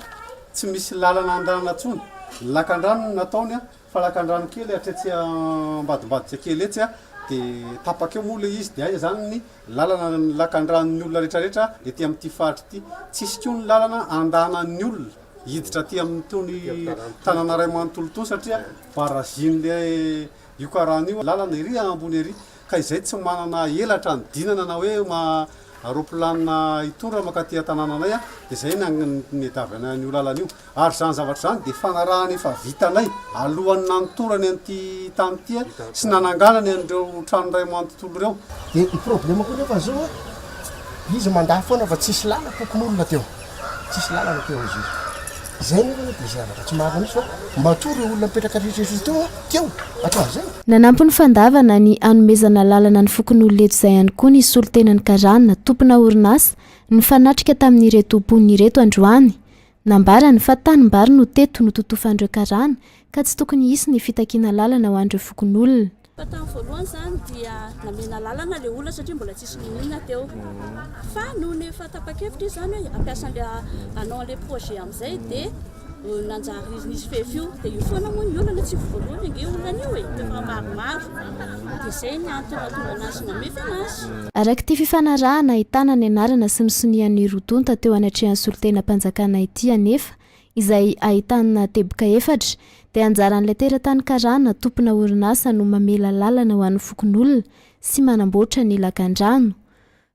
tsy misy lalana andanana tsony lakan-drano nataony fa lakan-drano kely atretsy ambadimbadika kely etsy dia tapakeo moa ilay izy dia aiza zany ny lalana lakan-dranon'ny olona rehetrarehetra dia ty amin'ity faritra ity tsisy koa ny lalana andanan'ny olona hiditra ty amin'ny tony tanàna ray manontolo satria barazin'le io karana io lalana ery ambony ery ka izay tsy manana elatra ny dinana na hoe aeroplanina hitondra makaty tanànanay dia izay ny davana io lalana io ary zany zavatra zany dia fanarahany efa vitanay alohan'ny nanotorany an'ity tany ty sy nananganany an'ireo trano ray manontolo ireo dia ny problema koa nefa zao izy mandaha foana fa tsisy lalana tokon'olona teo tsisy lalana teo izy zay nefa dia zavatra tsy mahaka misy fa matory olona mipetraka rehetrarehetra teo atrazay nanampy ny fandavana ny anomezana lalana ny fokon'olona eto izay ihany koa ny solotenany karana tompona orinasa ny fanatrika tamin'ny reto mponiny reto androany nambarany fa tanimbary no teto no totofan'ireo karana ka tsy tokony hisy ny fitakiana lalana ho an'ireo fokon'olona Tany voalohany zany dia namena lalana le olona satria mbola tsisy ninona teo fa noho ny efa tapa-kevitra izy zany hoe ampiasan'le anao le projet amin'izay dia nanjary nisy fefio dia io foana moa ny olana tsy voalohany ange olana io efa maromaro dia izay ny antony anazy namefy anazy araka ty fifanarahana ahitana ny anarana sy ny sonian'ny rotonta teo anatrehan'ny solotena mpanjakana ity anefa izay ahitana teboka efatra dia anjaran'ilay teratany karana tompona orinasa no mamela lalana ho an'ny fokon'olona sy manamboatra ny lakan-drano.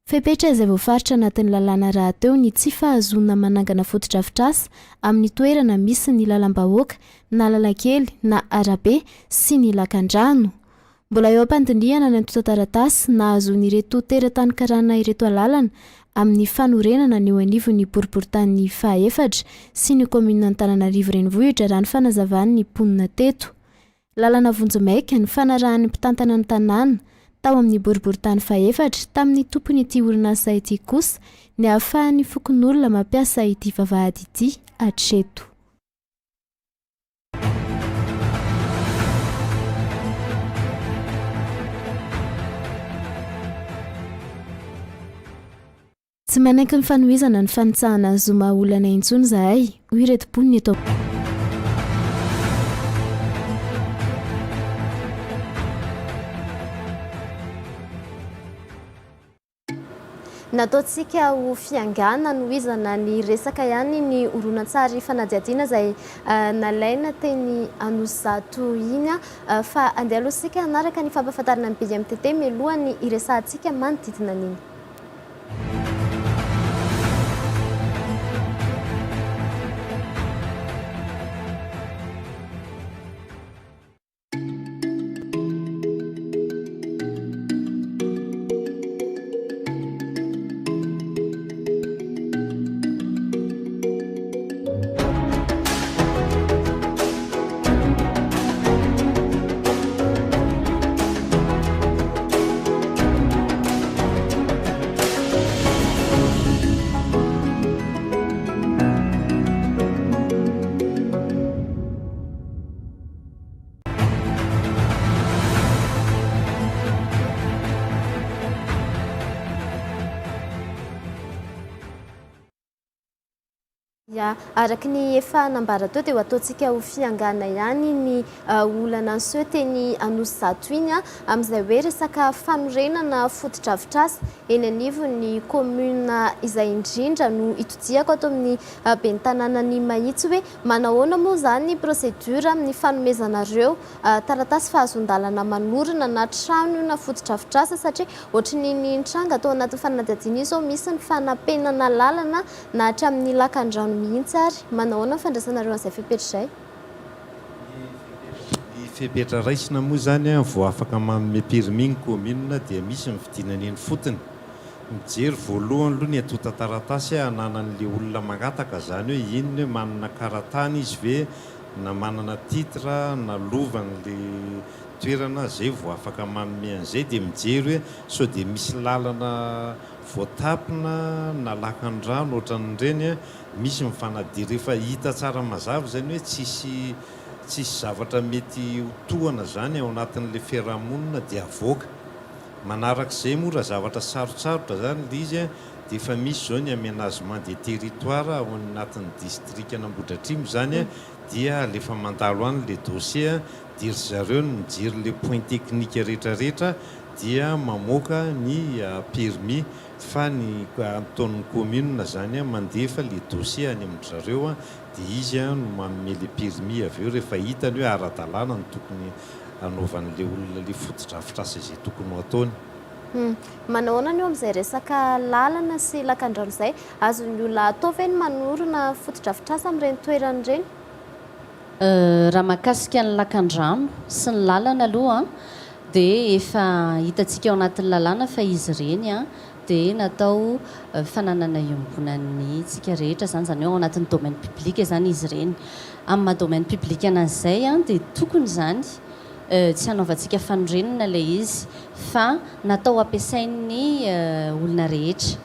Fepetra izay voafaritra anatin'ny lalàna rahateo ny tsy fahazona manangana fotodrafitrasa amin'ny toerana misy ny lalam-bahoaka na lalankely na arabe sy ny lakan-drano. Mbola eo ampandiniana ny antotan-taratasy nahazoan'ireto teratany karana ireto alalana amin'ny fanorenana ny eo anivon'ny boriboritany fahaefatra sy ny komina Antananarivo renivohitra raha ny fanazavany ny mponina teto. Lalana vonjomaika ny fanarahan'ny mpitantana ny tanàna tao amin'ny boriboritany fahaefatra tamin'ny tompony ity orinasa ity kosa ny ahafahan'ny fokon'olona mampiasa ity vavahady ity hatreto. Tsy manaiky ny fanohizana ny fanitsahana zoma olana intsony zahay hoy reto-poniny eto. Nataontsika ho fiangana nohizana ny resaka ihany ny oronan-tsary fanadihadiana izay nalaina teny Anozato iny fa andeha aloha sika anaraka ny fampahafantarana ny BMTT mialohan'ny iresahantsika manodidina an'iny. Araka ny efa nambara teo dia ataontsika ho fiangana ihany ny olana an'seo teny Anozato iny amin'izay hoe resaka fanorenana fotodrafitrasa eny anivon'ny komuna izay indrindra no itodiako ato amin'ny ben'ny tanànan'ny Mahitsy hoe manahoana moa zany procédure amin'ny fanomezanareo taratasy fahazon-dalana manorina na trano na fotodrafitrasa satria ohatry ny tranga atao anatin'ny fanadihadiana izao misy ny fanampenana lalana na hatramin'ny lakan-drano mihitsy ary manahoana fandraisanareo an'izay fepetra izay? Ny fepetra raisina moa zany vao afaka manome permis ny commune dia misy ny vidinany eny fotony. Mijery voalohany aloha ny atotan-taratasy ananan'ilay olona mangataka zany hoe inony hoe manana karatany izy ve na manana titre na lovan'ilay toerana zay vao afaka manome an'izay dia mijery hoe sao dia misy lalana voatapina na lakan-drano ohatran'ireny misy mifanadira rehefa hita tsara mazava zany hoe tsisy zavatra mety hotohana zany ao anatin'ilay fiarahamonina dia avoaka. Manarak'izay moa raha zavatra sarotsarotra zany ilay izy dia efa misy zao ny aménagement des territoires ao anatin'ny district Anambohidratrimo zany dia alefa mandalo any ilay dossier dia ry zareo no mijery ilay point technique rehetrarehetra dia mamoaka ny permis fa ny ataon'ny commune zany mandefa ilay dossier any amin'ny zareo dia izy no manome ilay permis avy eo rehefa hitany hoe ara-dalàna ny tokony anaovan'ilay olona ilay fotodrafitrasa izay tokony ho ataony. Manahoana ny eo amin'izay resaka lalana sy lakan-drano izay azon'ny olona atao ve ny manorina fotodrafitrasa amin'ireny toerana ireny? Raha mahakasika ny lakan-drano sy ny lalana aloha dia efa hitantsika ao anatin'ny lalàna fa izy ireny dia natao fananana iombonan'ny tsika rehetra zany zany ao anatin'ny domaine public zany izy ireny. Amin'ny maha domaine public anan'izay dia tokony zany tsy hanaovantsika fanorenana ilay izy fa natao ampiasain'ny olona rehetra.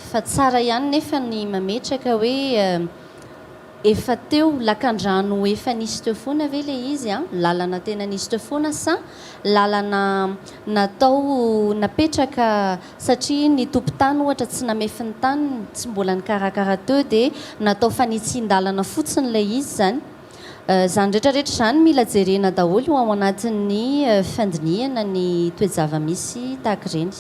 Fa tsara ihany nefa ny mametraka hoe efa teo lakan-drano efa nisy teo foana ve ilay izy lalana tena nisy teo foana sa lalana natao napetraka satria ny tompon-tany ohatra tsy namefy ny tany tsy mbola nikarakara teo dia natao fanitsin-dalana fotsiny ilay izy zany. Zany rehetrarehetra zany mila jerena daholo ao anatin'ny fandiniana ny toejava misy tahaka ireny.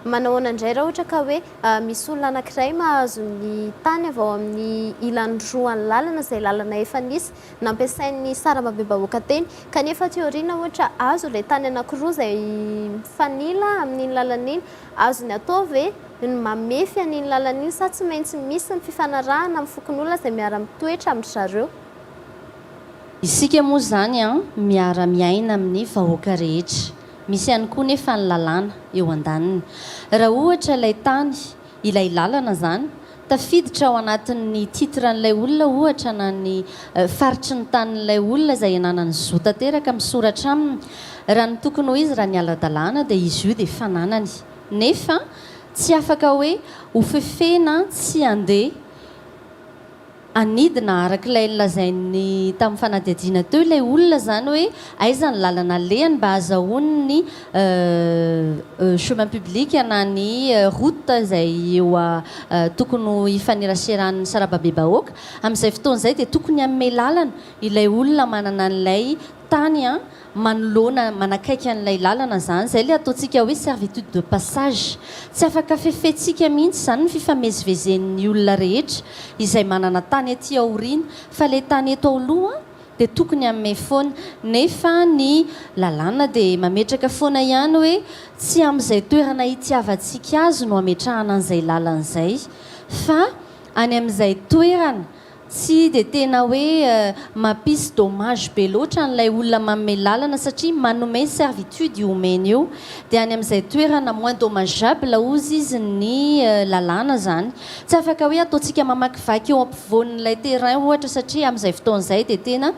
manao hoana-ndray raha ohatra ka hoe misy olona anankiray mahazo ny tany avy ao amin'ny ilany roan'ny lalana izay lalana efa nisy nampiasain'ny sarambabem-bahoaka teny kanefa teoriana ohatra azo ilay tany anankiroa izay mifanila amin'iny lalana iny azo ny atao ve ny mamefy an'iny lalana iny sa tsy maintsy misy ny fifanarahana amin'ny fokon'olona izay miara-mitoetra amin'ny zareo isika moa zany a miara-miaina amin'ny vahoaka rehetra misy ihany koa nefa ny lalàna eo an-daniny raha ohatra ilay tany ilay lalana zany tafiditra ao anatin'ny titran'ilay olona ohatra na ny faritry ny tanin'ilay olona izay ananany zo tanteraka misoratra aminy raha ny tokony ho izy raha ny ala-dalàna dia izy io dia fananany nefa tsy afaka hoe hofefena tsy andeha anidina arak'ilay lazainy tamin'ny fanadihadiana teo ilay olona zany hoe aiza ny lalana lehany mba azahoany ny chemin public na ny route izay eo tokony hifaneraseran'ny sarababem-bahoaka amin'izay fotoan'izay dia tokony amin'ny lalana ilay olona manana an'ilay tany a manoloana manakaiky an'ilay lalana zany zay le ataontsika hoe servitude de passage tsy afaka fefetsika mihitsy zany ny fifamezivezen'ny olona rehetra izay manana tany aty aoriana fa le tany eto aloha dia tokony amin'ny foana nefa ny lalàna dia mametraka foana ihany hoe tsy amin'izay toerana hitiavantsika azy no ametrahana an'izay lalana izay fa any amin'izay toerana tsy dia tena hoe mampisy dommage be loatra n'ilay olona manome lalana satria manome servitude omeny io dia any amin'izay toerana moins dommageable ozy izy ny lalàna zany tsy afaka hoe ataontsika mamakivaky eo ampivoan'ilay terrain ohatra satria amin'izay fotoan'izay dia tena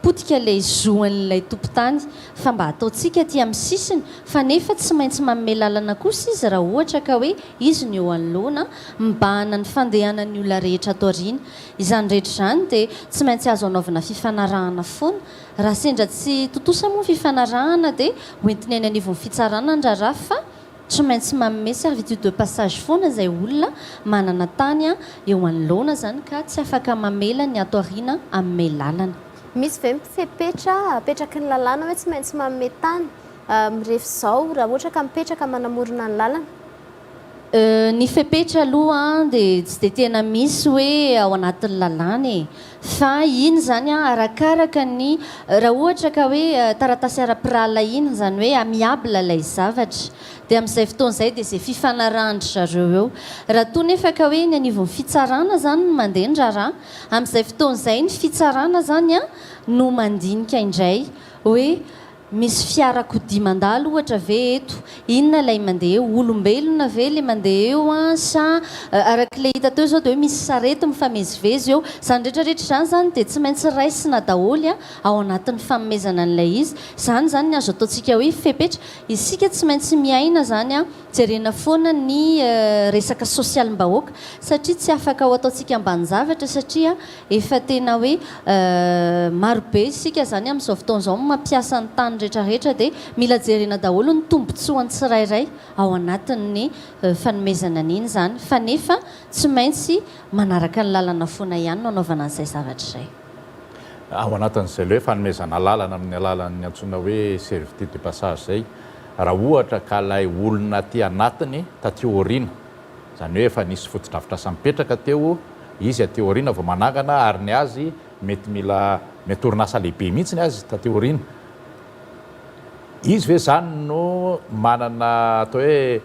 potika ilay zoan'ilay tompotany fa mba ataontsika aty amin'ny sisiny fa nefa tsy maintsy manome lalana kosa izy raha ohatra ka hoe izy ny eo anoloana mibahana ny fandehanan'ny olona rehetra ato aoriana izany rehetra izany dia tsy maintsy azo anaovana fifanarahana foana raha sendra tsy totosa moa fifanarahana dia hoentiny any anivon'ny fitsarana ny raharaha fa tsy maintsy manome servitude de passage foana izay olona manana tany eo anoloana zany ka tsy afaka mamela ny ato aoriana amin'ny lalana misy ve mifepetra apetraky ny lalàna hoe tsy maintsy manome tany mirefy izao raha ohatra ka mipetraka manamorona ny lalana ny fepetra aloha dia tsy dia tena misy hoe ao anatin'ny lalàna e fa iny zany arakaraka ny raha ohatra ka hoe taratasy ara-pirala iny zany hoe amiable ilay zavatra dia amin'izay fotoan'izay dia izay fifanarahany zareo eo raha toa nefa ka hoe ny anivon'ny fitsarana zany no mandeha ny raharaha amin'izay fotoan'izay ny fitsarana zany no mandinika indray hoe misy fiarakodia mandalo ohatra ve eto inona ilay mandeha eo olombelona ve ilay mandeha eo sa arak'ilay hita teo zao dia hoe misy sarety mifamezivezy eo zany rehetrarehetra zany zany dia tsy maintsy raisina daholy ao anatin'ny fanomezana an'ilay izy zany zany ny azo ataontsika hoe fepetra isika tsy maintsy miaina zany jerena foana ny resaka sosialim-bahoaka satria tsy afaka ho ataontsika ambanizavatra satria efa tena hoe marobe isika zany amin'izao fotoan'izao mampiasa ny tany rehetrarehetra dia mila jerena daholo ny tombotsoany tsirairay ao anatin'ny fanomezana an'iny zany fa nefa tsy maintsy manaraka ny lalana foana ihany no anaovana an'izay zavatra izay ao anatin'izay le hoe fanomezana lalana amin'ny alalan'ny antsoina hoe servitude de passage zay raha ohatra ka ilay olona ty anatiny taty aoriana zany hoe efa nisy foto-dravitra samipetraka teo izy aty aoriana vao manangana ary ny azy mety mila mety orinasa lehibe mihitsy ny azy taty aoriana izy ve zany no manana atao hoe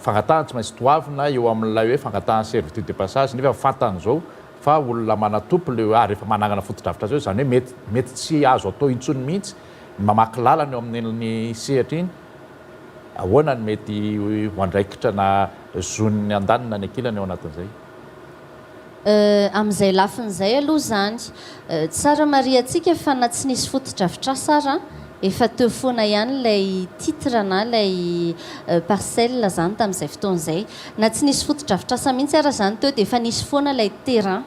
fangatahana tsy maintsy toavina eo amin'ilay hoe fangatahana servitude de passage nefa fantany zao fa olona manatompo le ary efa manangana foto-dravitra zao zany hoe mety tsy azo atao intsony mihitsy mamaky lalana eo amin'ny sehatra iny ahoana ny mety hoandraikitra na zon'ny andanina ny ankilana eo anatin'izay amin'izay lafin'izay aloha zany tsara mariatsika fa na tsy nisy foto-dravitra sara efa teo foana ihany ilay titre na ilay parcelle zany tamin'izay fotoan'izay na tsy nisy foto-dravitra sa mihitsy ara zany teo dia efa nisy foana ilay terrain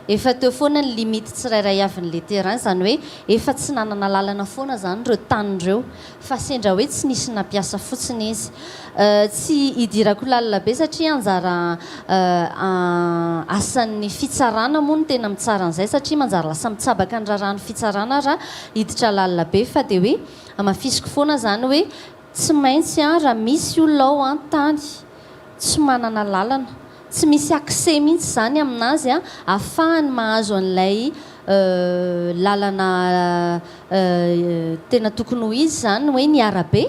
efa teo foana ny limite tsirairay avin'ilay terrain zany hoe efa tsy nanana lalana foana zany ireo tanireo fa sendra hoe tsy nisy nampiasa fotsiny izy tsy hidirako lalina be satria anjara asan'ny fitsarana moa no tena mitsara an'izay satria manjara lasa mitsabaka ny raharahany fitsarana raha hiditra lalina be fa dia hoe mafisiko foana zany hoe tsy maintsy raha misy olona ao an-tany tsy manana lalana, tsy misy accès mihitsy zany aminazy ahafahany mahazo an'ilay lalana tena tokony ho izy zany hoe ny arabe,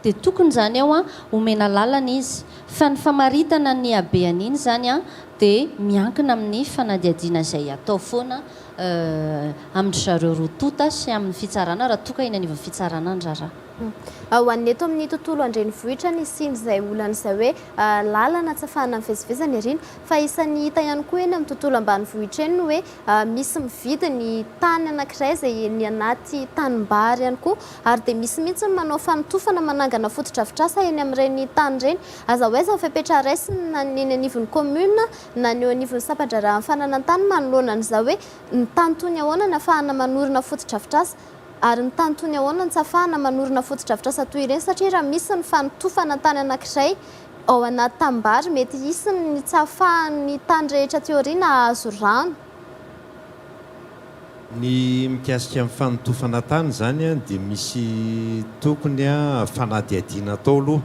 dia tokony zany ao omena lalana izy. Fa ny famaritana ny habean'iny zany dia miankina amin'ny fanadiadiana izay atao foana amin'ny zareo roa tota sy amin'ny fitsarana raha toka eny aniva fitsarana ny rara. Ho an'ny eto amin'ny tontolo andrenivohitra ny sin'izay olana izay hoe lalana tsy ahafahana mivezivezana ery, fa isan'ny hita ihany koa eny amin'ny tontolo ambanivohitra eny hoe misy mividy ny tany anankiray izay ny anaty tanimbary ihany koa, ary dia misy mihitsy manao fanotofana manangana fotodrafitrasa eny amin'ireny tany ireny. Aza hoe za fepetra raisiny na ny eny anivon'ny commune na ny eo anivon'ny sampandra fananantany manoloana an'izao hoe ny tany tony ahoana ny ahafahana manorina fotodrafitrasa ary ny tany tony ahoana ny tsy ahafahana manorina fotodrafitrasa toy ireny, satria raha misy ny fanotofana tany anankiray ao anaty tanimbary mety hisy ny tsy ahafahan'ny tany rehetra teoriana ahazo rano. Ny mikasika amin'ny fanotofana tany zany dia misy tokony fanadiadiana atao aloha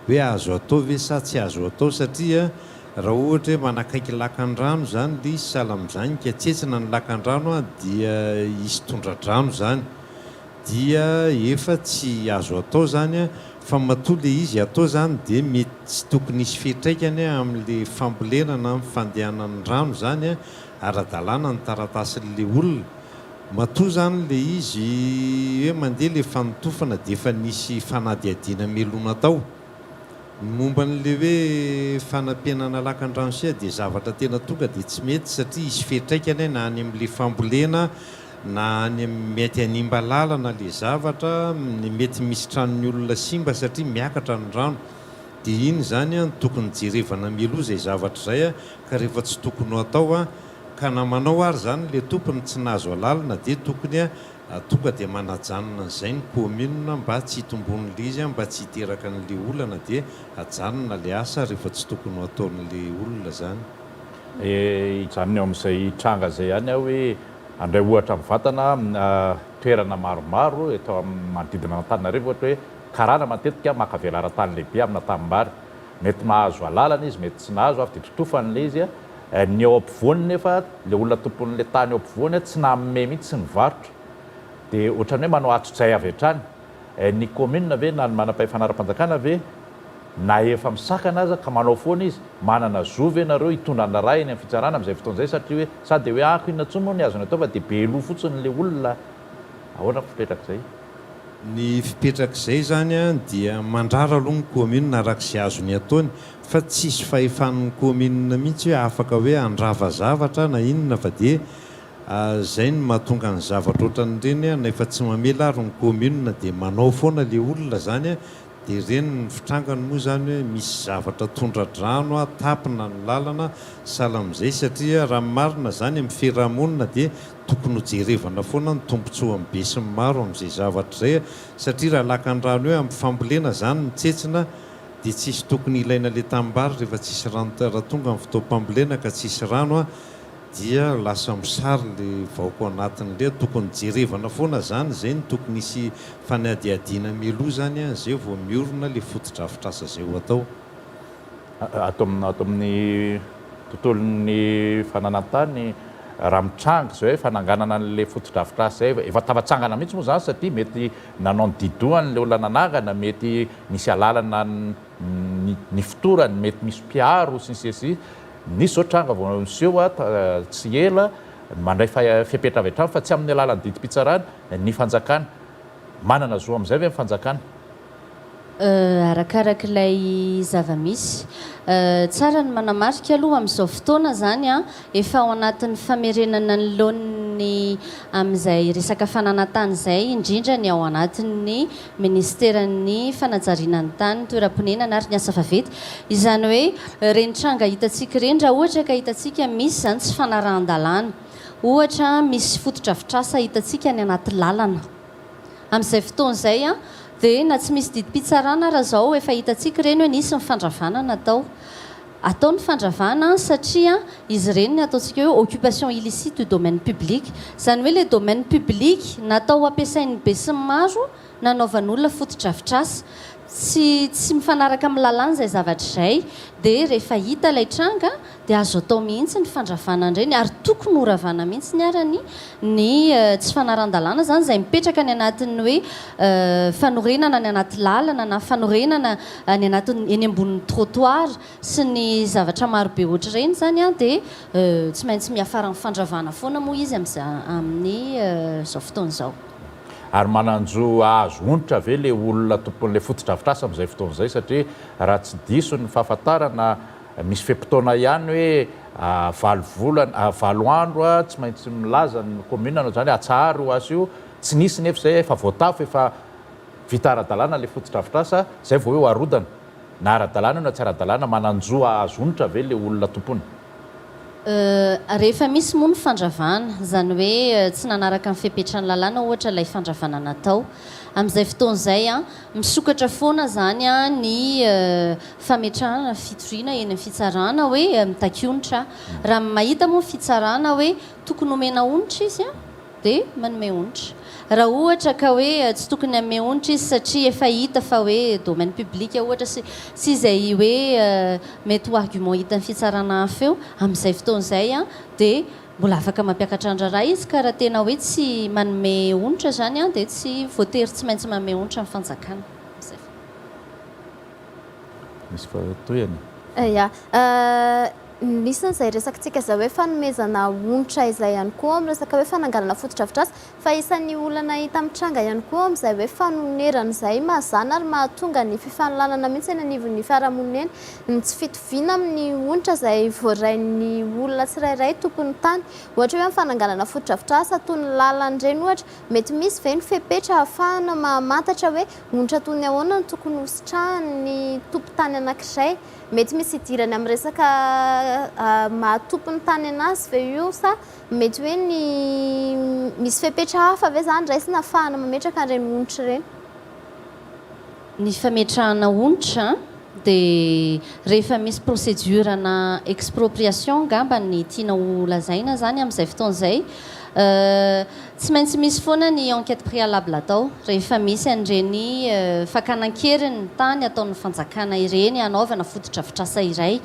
hoe azo atao ve sa tsy azo atao, satria raha ohatra hoe manakaiky lakan-drano zany dia sahala amin'izany ka tsetsina ny lakan-drano dia hisy tondra-drano zany, dia efa tsy azo atao zany fa matoa le izy atao zany dia mety tsy tokony hisy fitraikany amin'le fambolena na amin'ny fandehanan'ny rano zany ara-dalàna ny taratasin'le olona. Matoa zany le izy hoe mandeha le fanotofana dia efa nisy fanadiadiana melona tao. Momba n'le hoe fanampianana lakan-drano sia dia zavatra tena tonga dia tsy mety, satria hisy fitraikany na any amin'le fambolena na any mety hanimba lalana le zavatra, mety misy tranon'ny olona simba satria miakatra ny rano, dia iny zany tokony jerevana mialoha izay zavatra izay ka rehefa tsy tokony ho atao ka namanao ary zany le tompony tsy nahazo alalina dia tokony tonga dia manajanona izay ny commune mba tsy hitombon'le izy mba tsy hiteraka n'le olana dia ajanona le asa rehefa tsy tokony ho ataon'le olona zany. Hijanona eo amin'izay tranga izay ihany hoe andray ohatra mivantana toerana maromaro eto amin'ny manodidina Antananarivo, ohatra hoe karana matetika makavelara-tany lehibe amina tanimbary, mety mahazo alalana izy, mety tsy nahazo avy dia totofan'le izy ny eo ampovoany nefa le olona tompon'le tany eo ampovoany tsy namme mihitsy ny varotra, dia ohatran'ny hoe manao atso-jay avy hatrany. Ny commune ve na ny manam-pahafanara-mpanjakana ve na efa misakana aza ka manao foana izy, manana zova ianareo hitondrana raha eny amin'ny fitsarana amin'izay fotoan'izay, satria hoe sady hoe inona intsony moa ny azony atao fa dia be loha fotsiny le olona. Ahoana fipetrak'izay? Ny fipetrak'izay zany dia mandrara aloha ny commune arak'izay azony ataony, fa tsisy fahefan'ny commune mihitsy hoe afaka hoe andrava zavatra na inona, fa dia izay no mahatonga ny zavatra ohatran'ireny na efa tsy mamela ary ny commune dia manao foana le olona zany, dia ireny ny fitrangany moa zany hoe misy zavatra tondra-drano tapina ny lalana sahala amin'izay, satria raha marina zany amin'ny fiarahamonina dia tokony ho jerevana foana ny tombontsoa amin'ny be sy ny maro amin'izay zavatra izay, satria raha lakan-drano hoe amin'ny fambolena zany ny tsetsina dia tsisy tokony ilaina le tanimbary rehefa tsisy rano, raha tonga amin'ny fotoam-pambolena ka tsisy rano dia lasa misary le vaoko anatin'le tokony jerevana foana zany, zay ny tokony hisy fanadiadiana mialoha zany zay vao miorina le fotodrafitrasa zay ho atao. Ato amin'ny tontolon'ny fananantany raha mitranga zao hoe fananganana an'le fotodrafitrasa zay efa tafatsangana mihitsy moa zany, satria mety nanao ny didohany le olona nanangana, mety nisy alalana ny fotorany, mety misy mpiaro sy ny nisy zao tranga vao niseho tsy ela mandray fipetra avy hatrany fa tsy amin'ny alalan'ny didim-pitsarana ny fanjakana. Manana zo amin'izay ve ny fanjakana? Arakarak'ilay zava-misy tsara ny manamarika aloha amin'izao fotoana zany efa ao anatin'ny famerenana ny laoniny amin'izay resaka fananantany izay, indrindra ny ao anatin'ny ministeran'ny fanajariana ny tany, toeram-ponenana ary ny asa vavety, izany hoe reny tranga hitantsika ireny raha ohatra ka hitantsika misy zany tsy fanarahan-dalàna, ohatra misy fotodrafitrasa hitantsika ny anaty lalana amin'izay fotoana izay dia na tsy misy didim-pitsarana raha zao efa hitantsika ireny hoe nisy ny fandravana natao. Atao ny fandravana satria izy ireny ny ataontsika hoe occupation illicite du domaine public, izany hoe le domaine public natao ampiasain'ny be sy ny maro nanaovan'olona fotodrafitrasa, tsy mifanaraka amin'ny lalàna izay zavatra izay dia rehefa hita ilay tranga dia azo atao mihitsy ny fandravana indreny ary tokony horavana mihitsy ny arany ny tsy fanaran-dalàna zany izay mipetraka ny anatin'ny hoe fanorenana ny anaty lalana na fanorenana ny anatin'ny eny ambonin'ny trottoir sy ny zavatra marobe ohatra ireny zany a dia tsy maintsy miafara amin'ny fandravana foana moa izy amin'ny izao fotoana izao. Ary mananjo azo onitra ve le olona tompon'le fotodrafitrasa amin'izay fotoana izay satria raha tsy diso ny fahafantarana misy feim-potoana ihany hoe valo andro tsy maintsy milaza ny commune zany atsahary ho azy io tsy nisy nefa izay efa voatafo efa vita ara-dalàna le fotodrafitrasa zay vao hoe arodana na ara-dalàna io na tsy ara-dalàna mananjo azo onitra ve le olona tompony. Rehefa misy moa ny fandravana zany hoe tsy nanaraka ny fipetrany lalàna ohatra ilay fandravana natao amin'izay fotoana izay a misokatra foana zany a ny fametrahana fitoriana eny amin'ny fitsarana hoe mitakionitra raha mahita moa fitsarana hoe tokony omena onitra izy a dia manome onitra raha ohatra ka hoe tsy tokony ame onitra izy satria efa hita fa hoe domaine public ohatra sy izay hoe mety ho argument hita ny fitsarana hafa eo amin'izay fotoana izay a dia mbola afaka mampiakatra andraraha izy ka raha tena hoe tsy manome onitra zany a dia tsy voatery tsy maintsy manome onitra amin'ny fanjakana. Misy fatoyany. Nisan'izay resakantsika izay hoe fanomezana onitra izay ihany koa amin'ny resaka hoe fananganana fotodrafitrasa fa isan'ny olana hita amin'ny tranga ihany koa amin'izay hoe fanonerana izay mazana ary mahatonga ny fifanolanana mihitsy eny anivon'ny fiarahamonina eny ny tsy fitoviana amin'ny onitra izay voarain'ny olona tsirairay tompony tany ohatra hoe amin'ny fananganana fotodrafitrasa toy ny lalan'ireny ohatra mety misy ve ny fepetra ahafahana mamantatra hoe onitra toy ny ahoana no tokony hositrahan'ny tompo-tany anankiray mety misy idirany amin'ny resaka mahatompony tany anazy ve io sa mety hoe ny misy fepetra hafa ve zany raisina ahafahana mametraka an'ireny onitra ireny. Ny fametrahana onitra dia rehefa misy procédure na expropriation ngamba ny tiana ho lazaina zany amin'izay fotoana izay tsy maintsy misy foana ny enquête préalable atao rehefa misy an'ireny fakanan-keriny ny tany ataon'ny fanjakana ireny anaovana fotodrafitrasa iray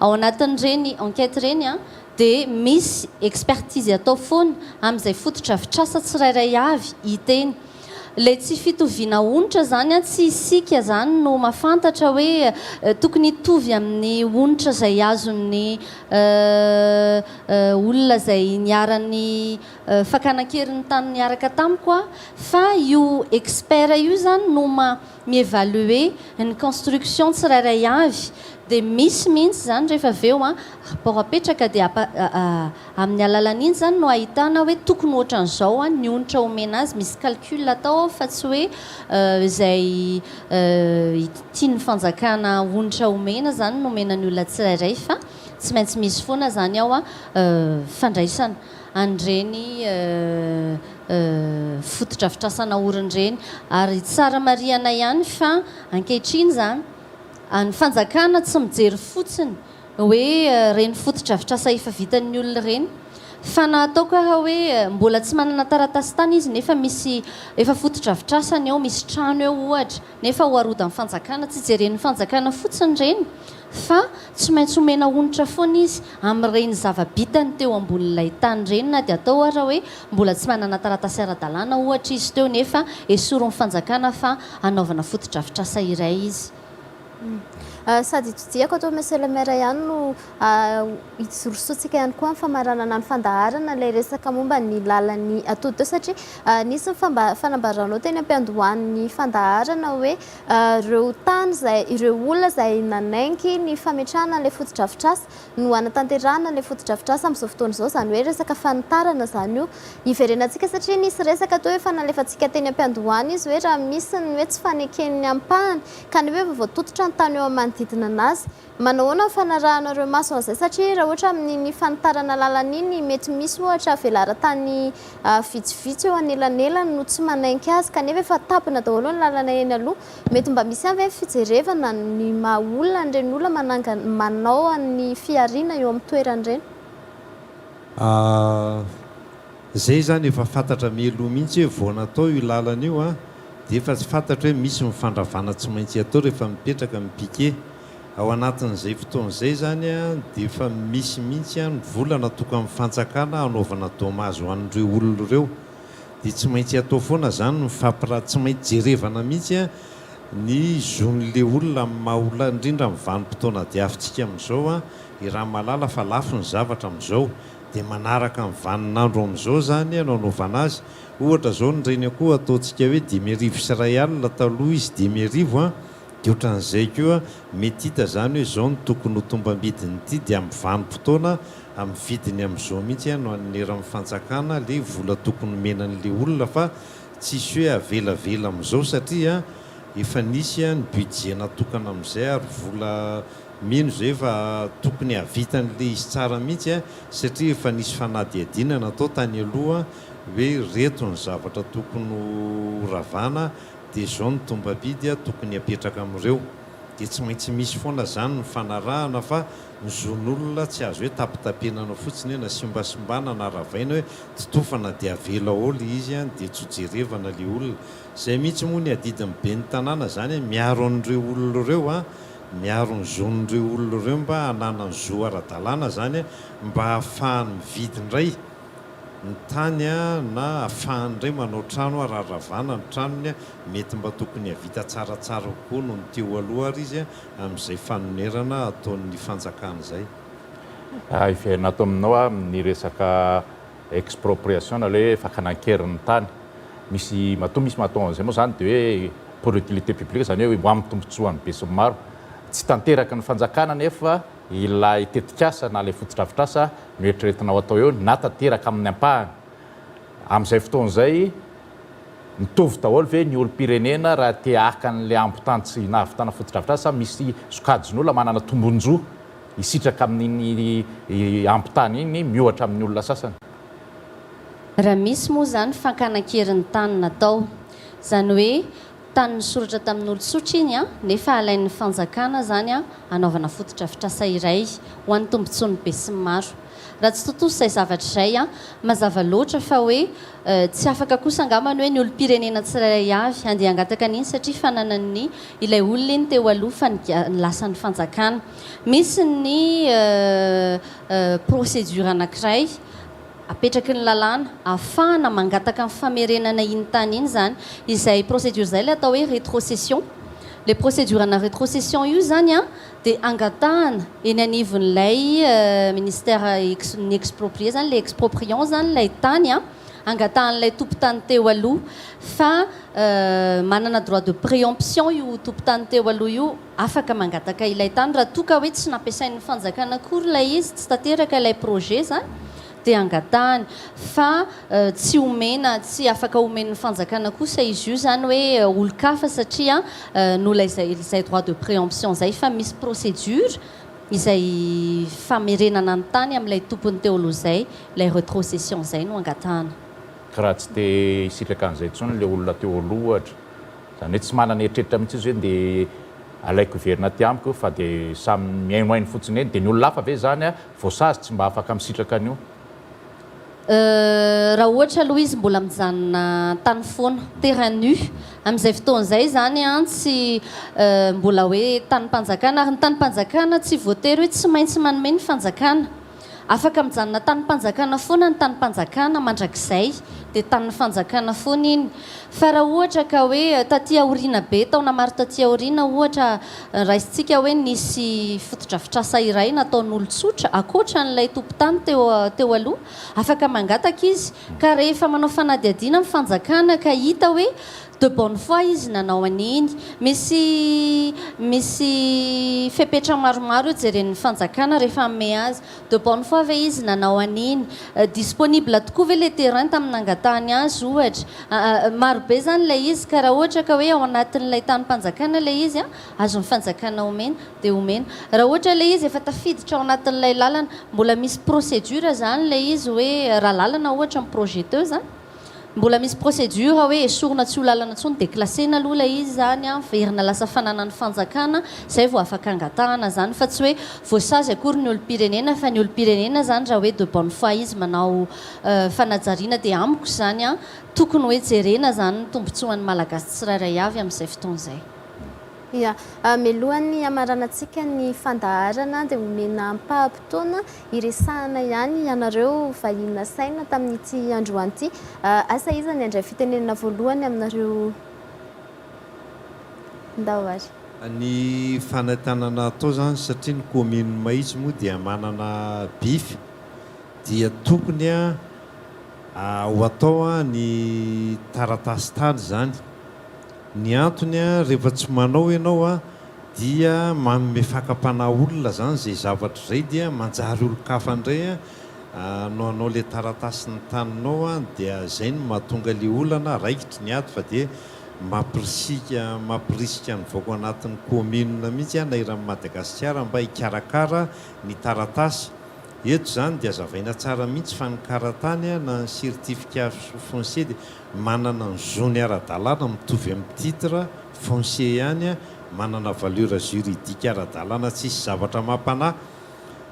ao anatin'ireny enquête ireny a dia misy expertise atao foana amin'izay fotodrafitrasa tsirairay avy hiteny ilay tsy fitoviana onitra zany a tsy isika zany no mahafantatra hoe tokony hitovy amin'ny onitra izay azon'ny olona izay niaran'ny fakanan-keriny tany niaraka tamiko a fa io expert io zany no mievalue ny construction tsirairay avy dia misy mihitsy zany rehefa avy eo a rapport apetraka dia amin'ny alalan'iny zany no ahitana hoe tokony ohatran'izao a ny onitra omena azy misy calcul atao fa tsy hoe izay tiany fanjakana onitra omena zany no omena ny olona tsirairay fa tsy maintsy misy foana zany ao a fandraisana an'ireny fotodrafitrasana orin'ireny ary tsara mariana ihany fa ankehitriny zany ny fanjakana tsy mijery fotsiny hoe reny fotodrafitrasa efa vitan'ny olona ireny fa na atao ka hoe mbola tsy manana taratasy tany izy nefa misy efa fotodrafitrasany eo misy trano eo ohatra nefa ho arodan'ny fanjakana tsy jeren'ny fanjakana fotsiny ireny fa tsy maintsy omena onitra foana izy amin'ireny zava-bitany teo ambonin'ilay tany ireny na dia atao ara hoe mbola tsy manana taratasy ara-dalàna ohatra izy teo nefa esoron'ny fanjakana fa anaovana fotodrafitrasa iray izy. Sady itotiako atao monsieur le maire ihany no itorosotsika ihany koa amin'ny famaranana ny fandaharana ilay resaka momba ny lalan'ny atody teo satria nisy ny fanambaranao teny ampiandohan'ny fandaharana hoe ireo tany izay ireo olona izay nanaiky ny fametrahana ilay fotodrafitrasa no anatanterahana ilay fotodrafitrasa amin'izao fotoana izao zany hoe resaka fanitarana zany io iverenantsika satria nisy resaka tao hoe fanalefantsika teny ampiandohany izy hoe raha misy ny hoe tsy faneken'ny ampahany ka ny hoe voatototra ny tany eo amanodidina anazy manahoana ny fanarahanareo maso an'izay satria raha ohatra amin'ny fanitarana lalan'iny mety misy ohatra velara-tany vitsivitsy eo anelanelany no tsy manaiky azy kanefa efa tapina daholo ny lalana eny aloha mety mba misy avy fijerevana ny maha-olona an'ireny olona manao an'ny fiariana eo amin'ny toeran'ireny. Zay zany efa fantatra mialoha mihitsy hoe vao natao io lalana io a dia efa tsy fantatra hoe misy mifandravana tsy maintsy atao rehefa mipetraka mipike ao anatin'izay fotoan'izay zany a dia efa misy mihitsy a ny volana toka amin'ny fanjakana anaovana dommage ho an'ireo olona ireo dia tsy maintsy atao foana zany tsy maintsy jerevana mihitsy a ny zon'le olona amin'ny maha-olona indrindra amin'ny vanim-potoana diavintsika amin'izao a i raha malala fa lafo ny zavatra amin'izao dia manaraka ny vaninandro amin'izao zany anaovana azy ohatra zao ny reny koa ataontsika hoe 10,000 sy ray alina taloha izy 10,000 a dia ohatran'izay koa mety hita zany hoe zao no tokony ho tombam-bidiny dia amin'ny vanim-potoana amin'ny vidiny amin'izao mihitsy no aneran'ny fanjakana le vola tokony menan'le olona fa tsisy hoe avelavela amin'izao satria efa nisy ny budget natokana amin'izay ary vola mino zay efa tokony havitan'le izy tsara mihitsy a satria efa nisy fanadihadiana natao tany aloha hoe reto ny zavatra tokony ravana dia zao ny tombabidy a tokony apetraka amin'ireo dia tsy maintsy misy foana zany ny fanarahana fa ny zon'olona tsy azo hoe tapitapenana fotsiny hoe nasimbasimbana na ravaina hoe totofana dia avela oly izy a dia tsy hojerevana le olona izay mihitsy moa ny adidiny be ny tanàna zany miaro an'ireo olona ireo a miaro ny zon'ireo olona ireo mba hanana ny zo ara-dalàna zany mba hahafahany mividy indray ny tany a na ahafahanyindray manao trano araravana ny tranony a mety mba tokony havita tsaratsara kokoa no ny teo aloha ary izy a amin'izay fanonerana ataon'ny fanjakana izay natao aminao a ny resaka expropriation le fakanankerin'ny tany misy matao an'izay moa zany dia hoe pour utilité publique zany hoe ho amin'ny tombotsoan'ny be sy ny maro tsy tanteraky ny fanjakana nefa ilay tetikasa na ilay fotodrafitrasa noeritreretinao atao eo na tanteraka amin'ny ampahany amin'izay fotoan'izay mitovy daholo ve ny olo-pirenena raha te haka n'le ampotany tsy nahavitana fotodrafitrasa misy sokajin'olona manana tombonjoa hisitraka amin'iny ampotany iny miohatra amin'ny olona sasany raha misy moa zany fankanankerin'ny tany natao zany hoe tany nysoratra tamin'olo-tsotra iny a nefa alain'ny fanjakana zany a anaovana fotodrafitrasa iray ho an'ny tombontsoany be sy maro raha tsy totoso izay zavatra izay a mazava loatra fa hoe tsy afaka kosa angamany hoe ny olo-pirenena tsirairay avy andeha angataka an'iny satria fananany ilay olona iny teo aloha fa ny lasan'ny fanjakana misy ny procédure anankiray apetraky ny lalàna ahafahana mangataka ny famerenana iny tany iny zany izay procédure zay le atao hoe rétrocession le procédure ana rétrocession io zany a dia angatahana eny anivon'ilay ministère ny exproprié zany le expropriant zany lay tany a angatahan'ilay tompo-tany teo aloha fa manana droit de préemption io tompo-tany teo aloha io afaka mangataka ilay tany raha toka hoe tsy nampiasain'ny fanjakana akory lay izy tsy tanteraka ilay projet zany dia angatahany fa tsy omena tsy afaka omen'ny fanjakana kosa izy io zany hoe olo-kafa satria nola izay droit de préemption zay fa misy procédure izay famerenana ny tany amin'ilay tompony teo aloha zay ilay rétrocession zay no angatahana ka raha tsy te hisitraka an'izay ntsony le olona teo aloha ohatra zany hoe tsy manana eritreritra mihitsy izy hoe dia alaiko iverina ty amiko fa dia samy miainoainy fotsiny eny dia ny olona hafa ve zany a voasazy tsy mba afaka misitraka an'io raha ohatra aloha izy mbola mijanona tany foana terrain nu amin'izay fotoan'izay zany a tsy mbola hoe tany-mpanjakana ary ny tany-mpanjakana tsy voatery hoe tsy maintsy manome ny fanjakana afaka mijanona tany-mpanjakana foana ny tany-mpanjakana mandrakizay dia tanin'ny fanjakana foana iny fa raha ohatra ka hoe taty aoriana be taona maro taty aoriana ohatra raisitsika hoe nisy fotodrafitrasa iray nataon'olo-tsotra akoatra n'ilay tompo-tany teo aloha afaka mangataka izy ka rehefa manao fanadihadiana amin'ny fanjakana ka hita hoe de bonne foi izy nanao an'iny misy fepetra maromaro io jeren'ny fanjakana rehefa ame azy de bonne foi ve izy nanao an'iny disponible tokoa ve le terrain tamin'ny angatahany azy ohatra marobe zany lay izy ka raha ohatra ka hoe ao anatin'ilay tany-mpanjakana lay izy a azon'ny fanjakana omena dia omena raha ohatra lay izy efa tafiditra ao anatin'ilay lalana mbola misy procédure zany lay izy hoe raha lalana ohatra amin'ny projeteuse mbola misy procédure hoe esorina tsy ho lalana ntsony dia klasena aloha ilay izy zany a verina lasa fananany fanjakana izay vao afaka angatahana zany fa tsy hoe voasazy akory ny olo-pirenena fa ny olo-pirenena zany raha hoe de bonne foi izy manao fanajariana dia amiko zany a tokony hoe jerena zany ny tombontsoan'ny malagasy tsirairay avy amin'izay fotoan'izay. ia mialohan'ny amaranantsika ny fandaharana dia omena ampahampotoana iresahana ihany ianareo vahina saina tamin'ity androany ity asa izany andray fitenenana voalohany aminareo ndahoary ny fanantanana atao zany satria ny commune Mahitsy moa dia manana BIF dia tokony ho atao ny taratasy tany zany. Ny antony rehefa tsy manao ianao dia manome fakapanahy olona zany zay zavatra zay dia manjary olo-kafa indray no anao le taratasy ny taninao dia zay no mahatonga le olana raikitry ny ato fa dia mampirisika ny vaoko anatin'ny commune mihitsy na iran'ny Madagasikara mba hikarakara ny taratasy. Eto zany dia azavaina tsara mihitsy fa ny karatany na ny certificat foncier dia manana ny zony ara-dalàna mitovy amin'ny titre foncier ihany manana valeur juridique ara-dalàna tsisy zavatra mampanahy.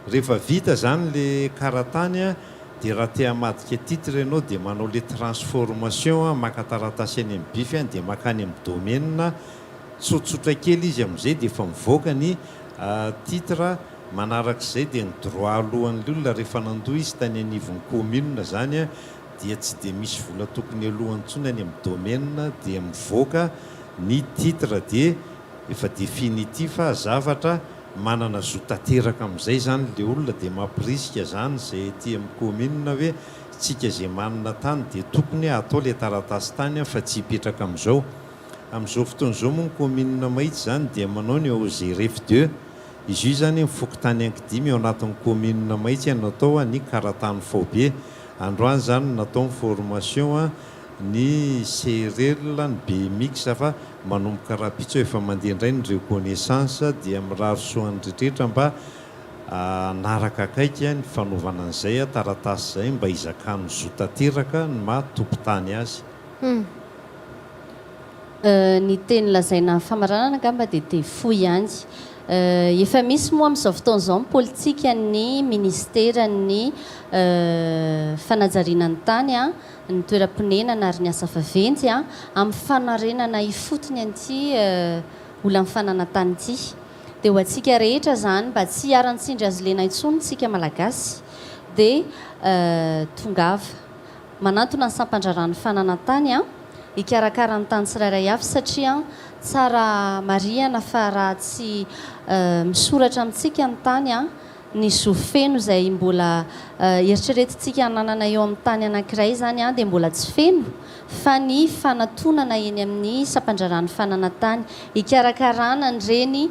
Rehefa vita zany le karatany dia raha te hamadika titre ianao dia manao le transformation maka taratasy any amin'ny BIF dia makany amin'ny domaine tsotsotra kely izy amin'izay dia efa mivoaka ny titre. Manarak'izay dia ny droit alohan'le olona rehefa nandoha izy tany anivon'ny commune zany dia tsy dia misy vola tokony alohany intsony any amin'ny domaine dia mivoaka ny titre dia efa définitif zavatra manana zo tanteraka amin'izay zany le olona dia mampirisika zany zay ety amin'ny commune hoe tsika zay manana tany dia tokony atao le taratasy tany fa tsy hipetraka amin'izao. Amin'izao fotoan'izao moa ny commune Mahitsy zany dia manao ny OZRF2 izy io zany mifoky tany ankidimy ao anatin'ny commune Mahitsy natao ny karatany fobe. Androany zany natao ny formation ny CRL ny BMX fa manomboka rapitso efa mandeha indray ny reconnaissance dia miraro soan'ny rehetra mba naraka akaiky ny fanaovana an'izay taratasy zay mba hizakan'ny zo tanteraka ny maha-tompon-tany azy. Ny teny lazaina famaranana angamba dia tefo ihany. Efa misy moa amin'izao fotoan'izao ny politika ny ministera ny fanajariana ny tany ny toeram-ponenana ary ny asa vaventy amin'ny fanarenana ifotony an'ity olona amin'ny fananantany ity. Dia ho antsika rehetra zany mba tsy hiaran-tsindry azy lena intsony tsika malagasy dia tongava manantona ny sampandraran'ny fananantany hikarakara ny tany tsirairay avy satria tsara mariana fa raha tsy misoratra amintsika ny tany ny zofeno izay mbola eritreretintsika hananana eo amin'ny tany anankiray zany dia mbola tsy feno fa ny fanatonana eny amin'ny sampandraran'ny fananantany hikarakarana nyreny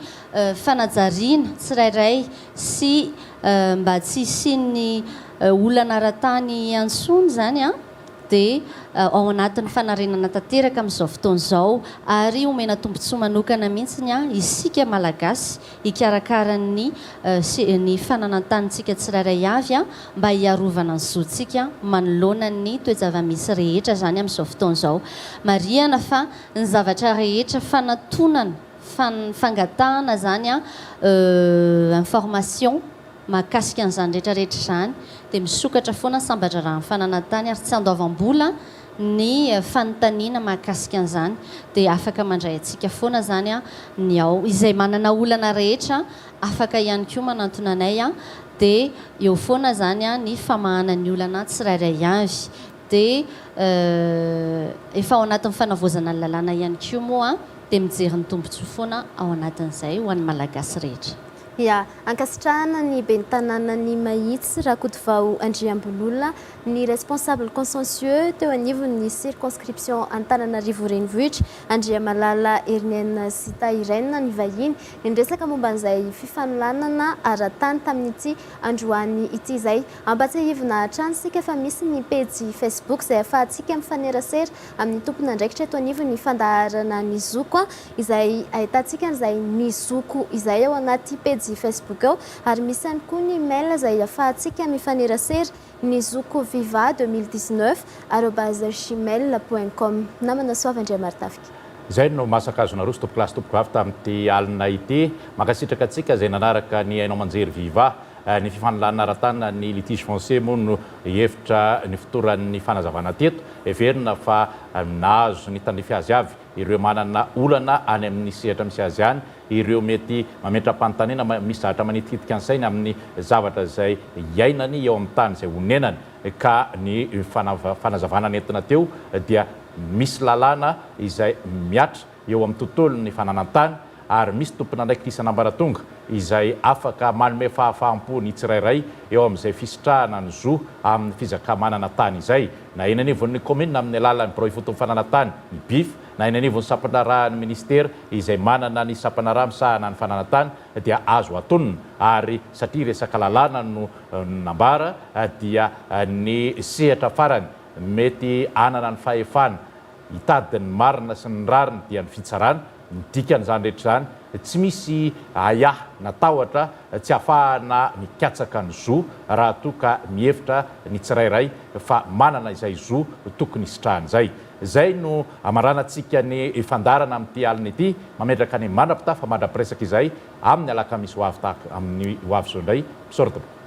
fanajariana tsirairay sy mba tsy hisian'ny olana ara-tany antsony zany dia ao anatin'ny fanarenana tanteraka amin'izao fotoan'izao ary omena tombontsoa manokana mihitsiny isika malagasy hikarakarany ny fananantanitsika tsirairay avy mba hiarovana ny zontsika manoloana ny toejava-misy rehetra zany amin'izao fotoan'izao. Mariana fa ny zavatra rehetra fanatonana fangatahana zany information mahakasika an'izany rehetrarehetra zany dia misokatra foana ny sambandraran'ny fananantany ary tsy andoavam-bola ny fanontaniana mahakasika an'izany dia afaka mandray antsika foana zany ny ao izay manana olana rehetra afaka ihany koa manantona anay dia eo foana zany ny famahanany olana tsirairay avy dia efa ao anatin'ny fanavozana ny lalàna ihany koa moa dia mijery ny tombontsoa foana ao anatin'izay ho an'ny malagasy rehetra. ia ankasitrahana ny ben'ny tanànany Mahitsy rakoto vao Andriambololona ny responsable consensueux teo anivon'ny circonscription Antananarivo renivohitra Andriamalala Ernene Sita Irene ny vahiny niresaka momba an'izay fifaноlanana ara-tany tamin'ity androany ity izay ambatsahivina hatrany sika fa misy ny page Facebook izay ahafahantsika mifanerasera amin'ny tompona andraikitra eto anivon'ny fandaharana ny ZOKO izay ahitantsika an'izay ny ZOKO izay ao anaty page anaty Facebook ao ary misy ihany koa ny mail izay ahafahantsika mifanerasera ny ZOKO viva 2019 @gmail.com namana soavandriamartafika zay no masakazona roso tompokilasy tompokavy tamin'ity alina ity makasitraka atsika zay nanaraka ny ainao manjery viva ny fifanilana aratana ny litige foncier moa no hevitra ny fotoran'ny fanazavana teto everina fa nahazo ny tandrify azy avy ireo manana olana any amin'ny sehatra misy azy any ireo mety mametram-panontaniana misy zavatra manitikitika ansainy amin'ny zavatra zay iainany eo amin'ny tany zay honenany ka ny fanazavana nentina teo dia misy lalàna izay miatra eo amin'ny tontolo ny fananantany ary misy tompona ndraiky isan'ambaratonga izay afaka manome fahafaham-po ny tsirairay eo amin'izay fisitrahana ny zo amin'ny fizakamanana tany izay na eny anivon'ny commune amin'ny alalan'ny birao ifoton'ny fananantany ny BIF na eny anivon'ny sampanaran'ny ministera izay manana ny sampanaraha misahana ny fananantany dia azo atonona ary satria resaka lalàna no nambara dia ny sehatra farany mety anana ny fahefana hitady ny marina sy ny rariny dia ny fitsarana midikany zany rehetra zany tsy misy aya natahotra tsy ahafahana mikatsaka ny zo raha toa ka mihevitra ny tsirairay fa manana izay zo tokony isitrahany zay no amaranantsika ny fandarana amin'ity alina ity mametraka ny mandrapita fa mandrapiresaka izay amin'ny alakamisy hoavy tahaka amin'ny hoavy zao indray misoratra